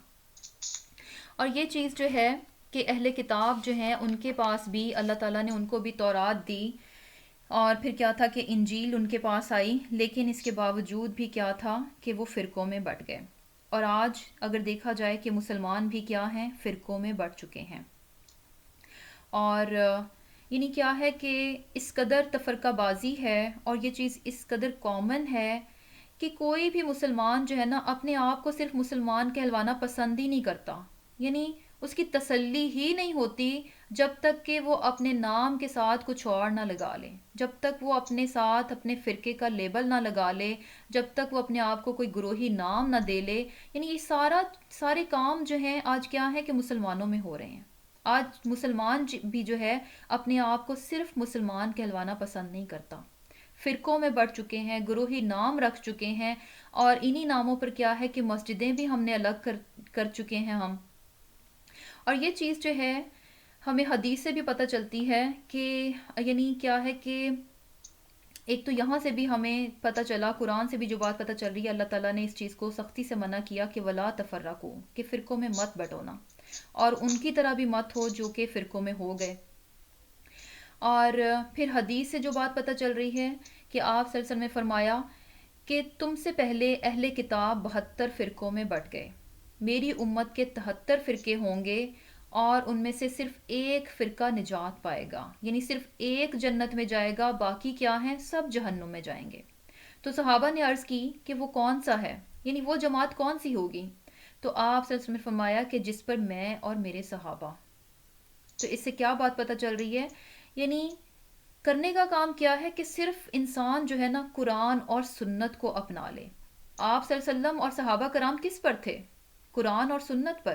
اور یہ چیز جو ہے کہ اہل کتاب جو ہیں ان کے پاس بھی اللہ تعالیٰ نے ان کو بھی تورات دی، اور پھر کیا تھا کہ انجیل ان کے پاس آئی، لیکن اس کے باوجود بھی کیا تھا کہ وہ فرقوں میں بٹ گئے. اور آج اگر دیکھا جائے کہ مسلمان بھی کیا ہیں، فرقوں میں بٹ چکے ہیں. اور یعنی کیا ہے کہ اس قدر تفرقہ بازی ہے اور یہ چیز اس قدر کامن ہے کہ کوئی بھی مسلمان جو ہے نا اپنے آپ کو صرف مسلمان کہلوانا پسند ہی نہیں کرتا. یعنی اس کی تسلی ہی نہیں ہوتی جب تک کہ وہ اپنے نام کے ساتھ کچھ اور نہ لگا لے، جب تک وہ اپنے ساتھ اپنے فرقے کا لیبل نہ لگا لے، جب تک وہ اپنے آپ کو کوئی گروہی نام نہ دے لے. یعنی یہ سارے کام جو ہیں آج کیا ہے کہ مسلمانوں میں ہو رہے ہیں. آج مسلمان بھی جو ہے اپنے آپ کو صرف مسلمان کہلوانا پسند نہیں کرتا، فرقوں میں بڑھ چکے ہیں، گروہی نام رکھ چکے ہیں، اور انہی ناموں پر کیا ہے کہ مسجدیں بھی ہم نے الگ کر چکے ہیں ہم. اور یہ چیز جو ہے ہمیں حدیث سے بھی پتہ چلتی ہے کہ یعنی کیا ہے کہ ایک تو یہاں سے بھی ہمیں پتہ چلا، قرآن سے بھی جو بات پتہ چل رہی ہے، اللہ تعالیٰ نے اس چیز کو سختی سے منع کیا کہ ولا تفرقو، کہ فرقوں میں مت بٹونا، اور ان کی طرح بھی مت ہو جو کہ فرقوں میں ہو گئے۔ اور پھر حدیث سے جو بات پتہ چل رہی ہے کہ آپ صلی اللہ علیہ وسلم نے فرمایا کہ تم سے پہلے اہل کتاب 72 فرقوں میں بٹ گئے، میری امت کے 73 فرقے ہوں گے، اور ان میں سے صرف ایک فرقہ نجات پائے گا، یعنی صرف ایک جنت میں جائے گا، باقی کیا ہیں، سب جہنم میں جائیں گے۔ تو صحابہ نے عرض کی کہ وہ کون سا ہے، یعنی وہ جماعت کون سی ہوگی؟ تو آپ صلی اللہ علیہ وسلم نے فرمایا کہ جس پر میں اور میرے صحابہ۔ تو اس سے کیا بات پتہ چل رہی ہے؟ یعنی کرنے کا کام کیا ہے کہ صرف انسان جو ہے نا قرآن اور سنت کو اپنا لے۔ آپ صلی اللہ علیہ وسلم اور صحابہ کرام کس پر تھے؟ قرآن اور سنت پر۔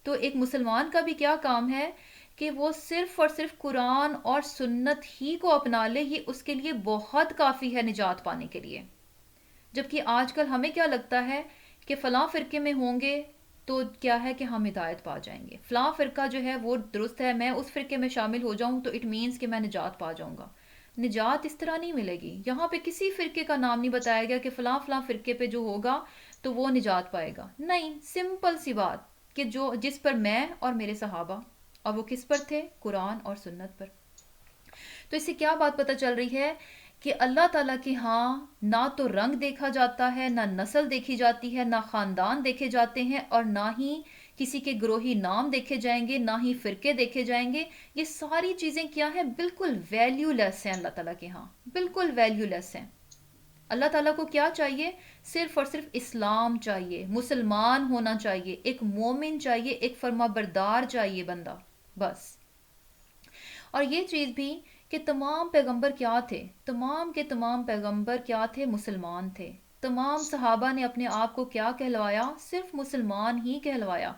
تو ایک مسلمان کا بھی کیا کام ہے کہ وہ صرف اور صرف قرآن اور سنت ہی کو اپنا لے، یہ اس کے لیے بہت کافی ہے نجات پانے کے لیے۔ جبکہ آج کل ہمیں کیا لگتا ہے کہ فلاں فرقے میں ہوں گے تو کیا ہے کہ ہم ہدایت پا جائیں گے، فلاں فرقہ جو ہے وہ درست ہے، میں اس فرقے میں شامل ہو جاؤں تو اٹ مینس کہ میں نجات پا جاؤں گا۔ نجات اس طرح نہیں ملے گی۔ یہاں پہ کسی فرقے کا نام نہیں بتایا گیا کہ فلاں فلاں فرقے پہ جو ہوگا تو وہ نجات پائے گا، نہیں، سمپل سی بات کہ جس پر میں اور میرے صحابہ، اور وہ کس پر تھے؟ قرآن اور سنت پر۔ تو اس سے کیا بات پتہ چل رہی ہے کہ اللہ تعالیٰ کے ہاں نہ تو رنگ دیکھا جاتا ہے، نہ نسل دیکھی جاتی ہے، نہ خاندان دیکھے جاتے ہیں، اور نہ ہی کسی کے گروہی نام دیکھے جائیں گے، نہ ہی فرقے دیکھے جائیں گے۔ یہ ساری چیزیں کیا ہیں؟ بالکل ویلیو لیس ہیں اللہ تعالیٰ کے ہاں، بالکل ویلیو لیس ہیں۔ اللہ تعالیٰ کو کیا چاہیے؟ صرف اور صرف اسلام چاہیے، مسلمان ہونا چاہیے، ایک مومن چاہیے، ایک فرما بردار چاہیے بندہ، بس۔ اور یہ چیز بھی کہ تمام پیغمبر کیا تھے؟ تمام کے تمام پیغمبر کیا تھے؟ مسلمان تھے۔ تمام صحابہ نے اپنے آپ کو کیا کہلوایا؟ صرف مسلمان ہی کہلوایا۔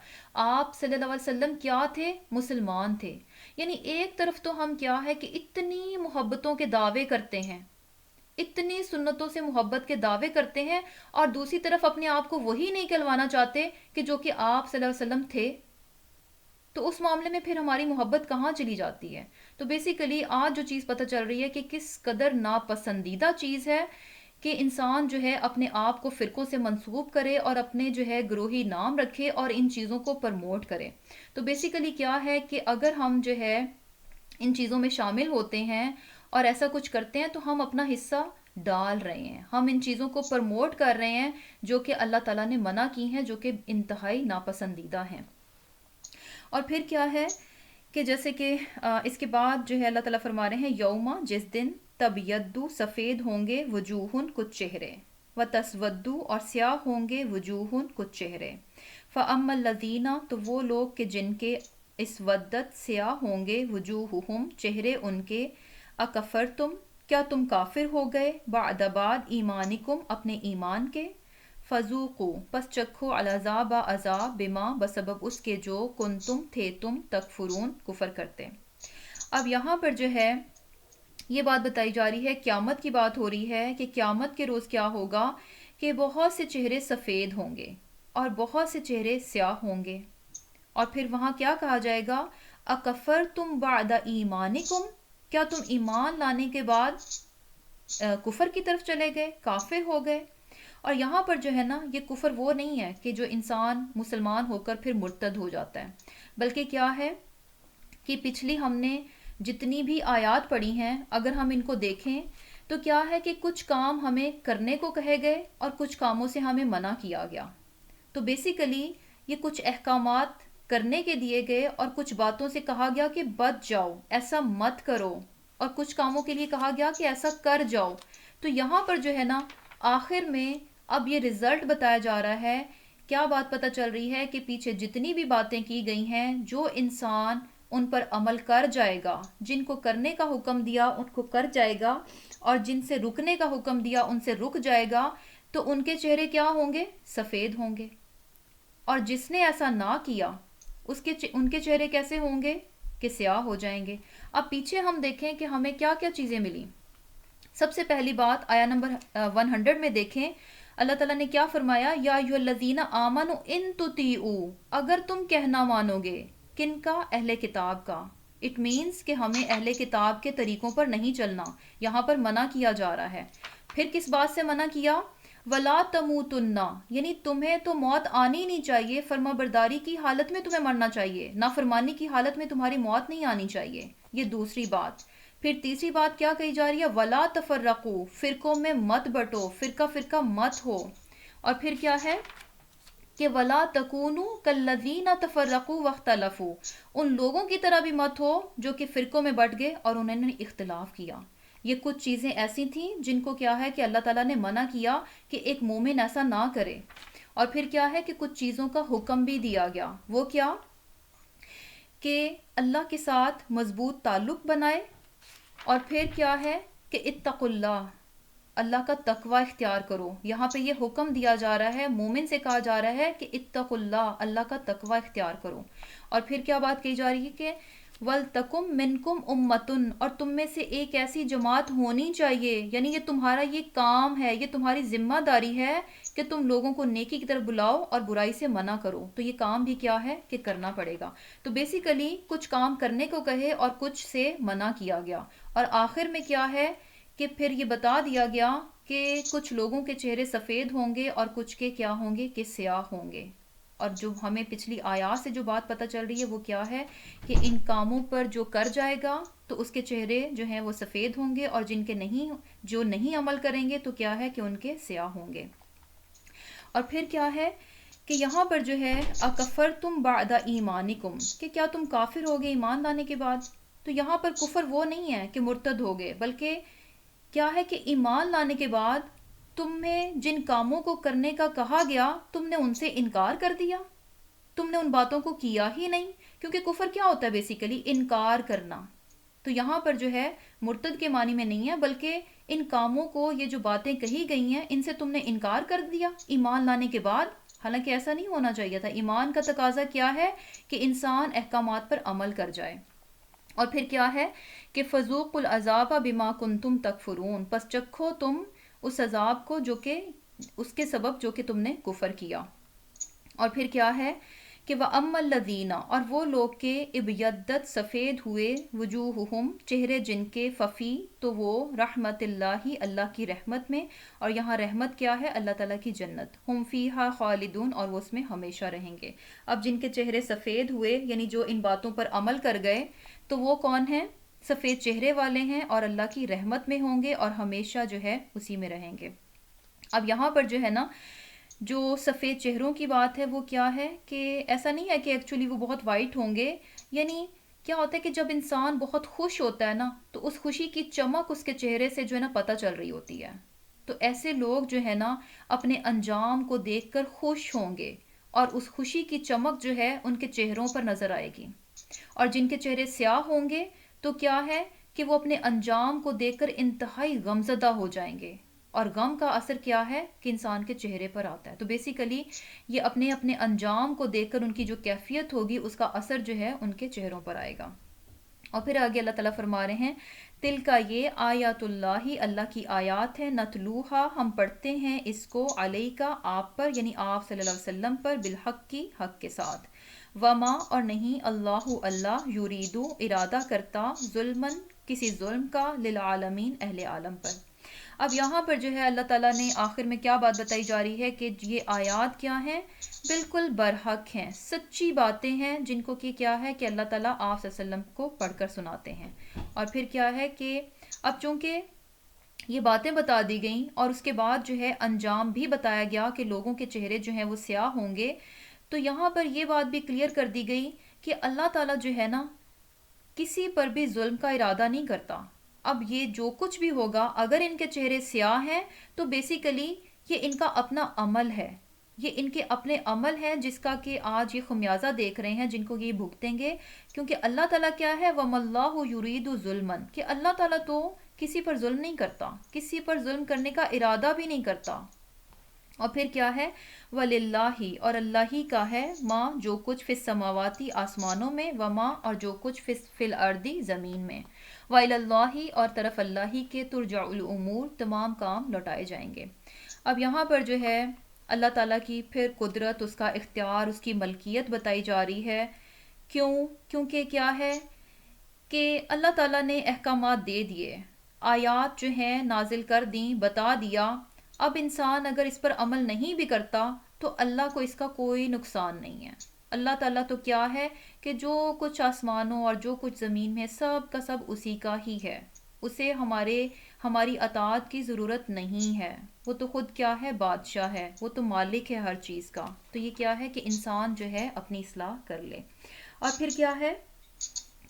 آپ صلی اللہ علیہ وسلم کیا تھے؟ مسلمان تھے۔ یعنی ایک طرف تو ہم کیا ہے کہ اتنی محبتوں کے دعوے کرتے ہیں، اتنی سنتوں سے محبت کے دعوے کرتے ہیں، اور دوسری طرف اپنے آپ کو وہی نہیں کہلوانا چاہتے کہ جو کہ آپ صلی اللہ علیہ وسلم تھے۔ تو اس معاملے میں پھر ہماری محبت کہاں چلی جاتی ہے؟ تو بیسیکلی آج جو چیز پتہ چل رہی ہے کہ کس قدر ناپسندیدہ چیز ہے کہ انسان جو ہے اپنے آپ کو فرقوں سے منسوب کرے اور اپنے جو ہے گروہی نام رکھے اور ان چیزوں کو پرموٹ کرے۔ تو بیسیکلی کیا ہے کہ اگر ہم جو ہے ان چیزوں میں شامل ہوتے ہیں اور ایسا کچھ کرتے ہیں تو ہم اپنا حصہ ڈال رہے ہیں، ہم ان چیزوں کو پرموٹ کر رہے ہیں جو کہ اللہ تعالیٰ نے منع کی ہیں، جو کہ انتہائی ناپسندیدہ ہیں۔ اور پھر کیا ہے کہ جیسے کہ اس کے بعد جو ہے اللہ تعالیٰ فرما رہے ہیں یوما، جس دن تبیدو، سفید ہوں گے، وجوہن، کچھ چہرے، و تسودو، اور سیاہ ہوں گے، وجوہن، کچھ چہرے، فاما الذین، تو وہ لوگ کہ جن کے اسودت، سیاہ ہوں گے، وجوہہم، چہرے ان کے، اکفرتم، کیا تم کافر ہو گئے، بعد ایمانکم، اپنے ایمان کے، فذوقوا، پس چکھو، العذاب، عذاب، بما، بسبب اس کے جو کنتم، تھے تم، تکفرون، کفر کرتے۔ اب یہاں پر جو ہے یہ بات بتائی جا رہی ہے، قیامت کی بات ہو رہی ہے کہ قیامت کے روز کیا ہوگا کہ بہت سے چہرے سفید ہوں گے اور بہت سے چہرے سیاہ ہوں گے، اور پھر وہاں کیا کہا جائے گا؟ اکفرتم بعد ایمانکم، کیا تم ایمان لانے کے بعد کفر کی طرف چلے گئے، کافر ہو گئے؟ اور یہاں پر جو ہے نا یہ کفر وہ نہیں ہے کہ جو انسان مسلمان ہو کر پھر مرتد ہو جاتا ہے، بلکہ کیا ہے کہ پچھلی ہم نے جتنی بھی آیات پڑھی ہیں اگر ہم ان کو دیکھیں تو کیا ہے کہ کچھ کام ہمیں کرنے کو کہے گئے اور کچھ کاموں سے ہمیں منع کیا گیا۔ تو بیسیکلی یہ کچھ احکامات کرنے کے دیے گئے اور کچھ باتوں سے کہا گیا کہ بچ جاؤ، ایسا مت کرو، اور کچھ کاموں کے لیے کہا گیا کہ ایسا کر جاؤ۔ تو یہاں پر جو ہے نا آخر میں اب یہ رزلٹ بتایا جا رہا ہے، کیا بات پتہ چل رہی ہے کہ پیچھے جتنی بھی باتیں کی گئی ہیں جو انسان ان پر عمل کر جائے گا، جن کو کرنے کا حکم دیا ان کو کر جائے گا، اور جن سے رکنے کا حکم دیا ان سے رک جائے گا، تو ان کے چہرے کیا ہوں گے؟ سفید ہوں گے، اور جس نے ایسا نہ کیا ان کے چہرے کیسے ہوں گے؟ کہ سیاہ ہو جائیں گے۔ اب پیچھے ہم دیکھیں کہ ہمیں کیا کیا چیزیں ملی۔ سب سے پہلی بات آیا نمبر 100 میں دیکھیں، اللہ تعالیٰ نے کیا فرمایا؟ یا ایھا الذین آمنوا ان تطیعوا، اگر تم کہنا مانو گے، کن کا؟ اہل کتاب کا. اٹ مینس کہ ہمیں اہل کتاب کے طریقوں پر نہیں چلنا، یہاں پر منع کیا جا رہا ہے. پھر کس بات سے منع کیا؟ ولا تموتن، یعنی تمہیں تو موت آنی نہیں چاہیے، فرما برداری کی حالت میں تمہیں مرنا چاہیے، نافرمانی کی حالت میں تمہاری موت نہیں آنی چاہیے. یہ دوسری بات. پھر تیسری بات کیا کہی جا رہی ہے؟ ولا تفرقو، فرقوں میں مت بٹو، فرقہ فرقہ مت ہو. اور پھر کیا ہے کہ ولا تکونوا کالذین تفرقوا واختلفوا، ان لوگوں کی طرح بھی مت ہو جو کہ فرقوں میں بٹ گئے اور انہوں نے اختلاف کیا. یہ کچھ چیزیں ایسی تھیں جن کو کیا ہے کہ اللہ تعالیٰ نے منع کیا کہ ایک مومن ایسا نہ کرے. اور پھر کیا ہے کہ کچھ چیزوں کا حکم بھی دیا گیا. وہ کیا؟ کہ اللہ کے ساتھ مضبوط تعلق بنائے. اور پھر کیا ہے کہ اتقوا اللہ، اللہ کا تقوی اختیار کرو. یہاں پہ یہ حکم دیا جا رہا ہے، مومن سے کہا جا رہا ہے کہ اتقوا اللہ، اللہ کا تقوی اختیار کرو. اور پھر کیا بات کہی جا رہی ہے کہ وَلْتَكُمْ مِنْكُمْ أُمَّةٌ، اور تم میں سے ایک ایسی جماعت ہونی چاہیے. یعنی یہ تمہارا یہ کام ہے، یہ تمہاری ذمہ داری ہے کہ تم لوگوں کو نیکی کی طرف بلاؤ اور برائی سے منع کرو. تو یہ کام بھی کیا ہے کہ کرنا پڑے گا. تو بیسیکلی کچھ کام کرنے کو کہے اور کچھ سے منع کیا گیا. اور آخر میں کیا ہے کہ پھر یہ بتا دیا گیا کہ کچھ لوگوں کے چہرے سفید ہوں گے اور کچھ کے کیا ہوں گے کہ سیاہ ہوں گے. اور جو ہمیں پچھلی آیات سے جو بات پتہ چل رہی ہے وہ کیا ہے کہ ان کاموں پر جو کر جائے گا تو اس کے چہرے جو ہیں وہ سفید ہوں گے، اور جو نہیں عمل کریں گے تو کیا ہے کہ ان کے سیاہ ہوں گے. اور پھر کیا ہے کہ یہاں پر جو ہے اکفرتم بعد ایمانکم، کہ کیا تم کافر ہو گے ایمان لانے کے بعد. تو یہاں پر کفر وہ نہیں ہے کہ مرتد ہو گئے، بلکہ کیا ہے کہ ایمان لانے کے بعد تمہیں جن کاموں کو کرنے کا کہا گیا تم نے ان سے انکار کر دیا، تم نے ان باتوں کو کیا ہی نہیں. کیونکہ کفر کیا ہوتا ہے؟ بیسیکلی انکار کرنا. تو یہاں پر جو ہے مرتد کے معنی میں نہیں ہے، بلکہ ان کاموں کو، یہ جو باتیں کہی گئی ہیں ان سے تم نے انکار کر دیا ایمان لانے کے بعد. حالانکہ ایسا نہیں ہونا چاہیے تھا. ایمان کا تقاضا کیا ہے کہ انسان احکامات پر عمل کر جائے. اور پھر کیا ہے کہ فذوقوا العذاب بما کنتم تکفرون، پس چکھو تم اس عذاب کو جو کہ اس کے سبب جو کہ تم نے کفر کیا. اور پھر کیا ہے کہ وَأَمَّا الَّذِينَ، اور وہ لوگ کے ابیضت سفید ہوئے وجوہہم چہرے جن کے ففی تو وہ رحمت اللہ اللہ کی رحمت میں. اور یہاں رحمت کیا ہے؟ اللہ تعالیٰ کی جنت. ہم فیہا خالدون، اور وہ اس میں ہمیشہ رہیں گے. اب جن کے چہرے سفید ہوئے یعنی جو ان باتوں پر عمل کر گئے تو وہ کون ہیں؟ سفید چہرے والے ہیں، اور اللہ کی رحمت میں ہوں گے اور ہمیشہ جو ہے اسی میں رہیں گے. اب یہاں پر جو ہے نا جو سفید چہروں کی بات ہے وہ کیا ہے کہ ایسا نہیں ہے کہ ایکچولی وہ بہت وائٹ ہوں گے. یعنی کیا ہوتا ہے کہ جب انسان بہت خوش ہوتا ہے نا تو اس خوشی کی چمک اس کے چہرے سے جو ہے نا پتہ چل رہی ہوتی ہے. تو ایسے لوگ جو ہے نا اپنے انجام کو دیکھ کر خوش ہوں گے اور اس خوشی کی چمک جو ہے ان کے چہروں پر نظر آئے گی. اور جن کے چہرے سیاہ ہوں گے تو کیا ہے کہ وہ اپنے انجام کو دیکھ کر انتہائی غمزدہ ہو جائیں گے. اور غم کا اثر کیا ہے کہ انسان کے چہرے پر آتا ہے. تو بیسیکلی یہ اپنے اپنے انجام کو دیکھ کر ان کی جو کیفیت ہوگی اس کا اثر جو ہے ان کے چہروں پر آئے گا. اور پھر آگے اللہ تعالیٰ فرما رہے ہیں تل کا یہ آیات اللہ، اللہ کی آیات ہے، نتلوہا ہم پڑھتے ہیں اس کو، علیکا آپ پر، یعنی آپ صلی اللہ علیہ وسلم پر، بالحق کی حق کے ساتھ. وما اور نہیں اللہ اللہ یریدو ارادہ کرتا ظلمن کسی ظلم کا للعالمین اہل عالم پر. اب یہاں پر جو ہے اللہ تعالیٰ نے آخر میں کیا بات بتائی جا رہی ہے کہ یہ آیات کیا ہیں؟ بالکل برحق ہیں، سچی باتیں ہیں جن کو کہ کیا ہے کہ اللہ تعالیٰ آپ صلی اللہ علیہ وسلم کو پڑھ کر سناتے ہیں. اور پھر کیا ہے کہ اب چونکہ یہ باتیں بتا دی گئیں اور اس کے بعد جو ہے انجام بھی بتایا گیا کہ لوگوں کے چہرے جو ہیں وہ سیاہ ہوں گے، تو یہاں پر یہ بات بھی کلیئر کر دی گئی کہ اللہ تعالیٰ جو ہے نا کسی پر بھی ظلم کا ارادہ نہیں کرتا. اب یہ جو کچھ بھی ہوگا اگر ان کے چہرے سیاہ ہیں تو بیسیکلی یہ ان کا اپنا عمل ہے، یہ ان کے اپنے عمل ہے جس کا کہ آج یہ خمیازہ دیکھ رہے ہیں، جن کو یہ بھگتیں گے. کیونکہ اللہ تعالیٰ کیا ہے؟ وَمَا اللَّهُ يُرِيدُ ظُلْمًا، کہ اللہ تعالیٰ تو کسی پر ظلم نہیں کرتا، کسی پر ظلم کرنے کا ارادہ بھی نہیں کرتا. اور پھر کیا ہے؟ وَلِلَّهِ اور اللہ ہی کا ہے، ماں جو کچھ فی السماواتی آسمانوں میں، وما اور جو کچھ فی الارضی زمین میں، وَإِلَى اللَّهِ اور طرف اللہ ہی کے ترجع الامور تمام کام لوٹائے جائیں گے. اب یہاں پر جو ہے اللہ تعالیٰ کی پھر قدرت، اس کا اختیار، اس کی ملکیت بتائی جا رہی ہے. کیوں؟ کیونکہ کیا ہے کہ اللہ تعالیٰ نے احکامات دے دیے، آیات جو ہیں نازل کر دیں، بتا دیا. اب انسان اگر اس پر عمل نہیں بھی کرتا تو اللہ کو اس کا کوئی نقصان نہیں ہے. اللہ تعالیٰ تو کیا ہے کہ جو کچھ آسمانوں اور جو کچھ زمین میں سب کا سب اسی کا ہی ہے. اسے ہماری اطاعت کی ضرورت نہیں ہے. وہ تو خود کیا ہے، بادشاہ ہے، وہ تو مالک ہے ہر چیز کا. تو یہ کیا ہے کہ انسان جو ہے اپنی اصلاح کر لے. اور پھر کیا ہے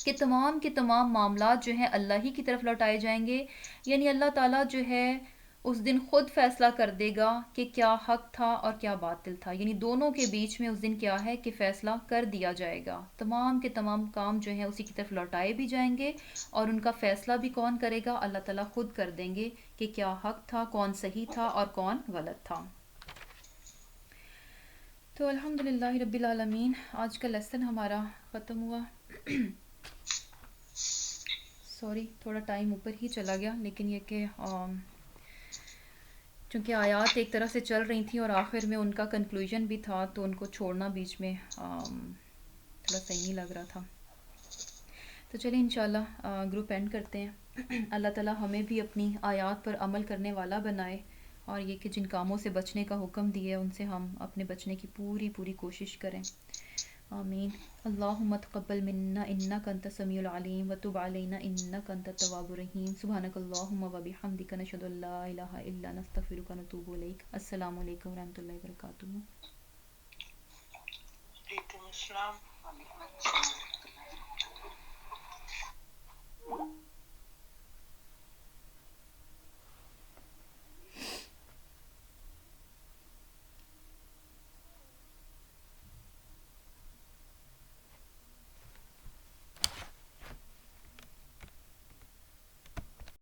کہ تمام کے تمام معاملات جو ہیں اللہ ہی کی طرف لوٹائے جائیں گے. یعنی اللہ تعالیٰ جو ہے اس دن خود فیصلہ کر دے گا کہ کیا حق تھا اور کیا باطل تھا. یعنی دونوں کے بیچ میں اس دن کیا ہے کہ فیصلہ کر دیا جائے گا. تمام کے تمام کام جو ہیں اسی کی طرف لوٹائے بھی جائیں گے، اور ان کا فیصلہ بھی کون کرے گا؟ اللہ تعالیٰ خود کر دیں گے کہ کیا حق تھا، کون صحیح تھا اور کون غلط تھا. تو الحمدللہ رب العالمین، آج کا لیسن ہمارا ختم ہوا. سوری تھوڑا ٹائم اوپر ہی چلا گیا، لیکن یہ کہ چونکہ آیات ایک طرح سے چل رہی تھیں اور آخر میں ان کا کنکلوژن بھی تھا، تو ان کو چھوڑنا بیچ میں تھوڑا صحیح نہیں لگ رہا تھا. تو چلیے انشاءاللہ گروپ اینڈ کرتے ہیں. اللہ تعالیٰ ہمیں بھی اپنی آیات پر عمل کرنے والا بنائے، اور یہ کہ جن کاموں سے بچنے کا حکم دیا ہے ان سے ہم اپنے بچنے کی پوری کوشش کریں. آمین. اللہم تقبل منا انک انت السمیع العلیم وتب علینا انک انت التواب الرحیم. سبحانک اللہم وبحمدک، نشہد ان لا الہ الا انت، نستغفرک ونتوب الیک. السلام علیکم ورحمۃ اللہ وبرکاتہ. وعلیکم السلام.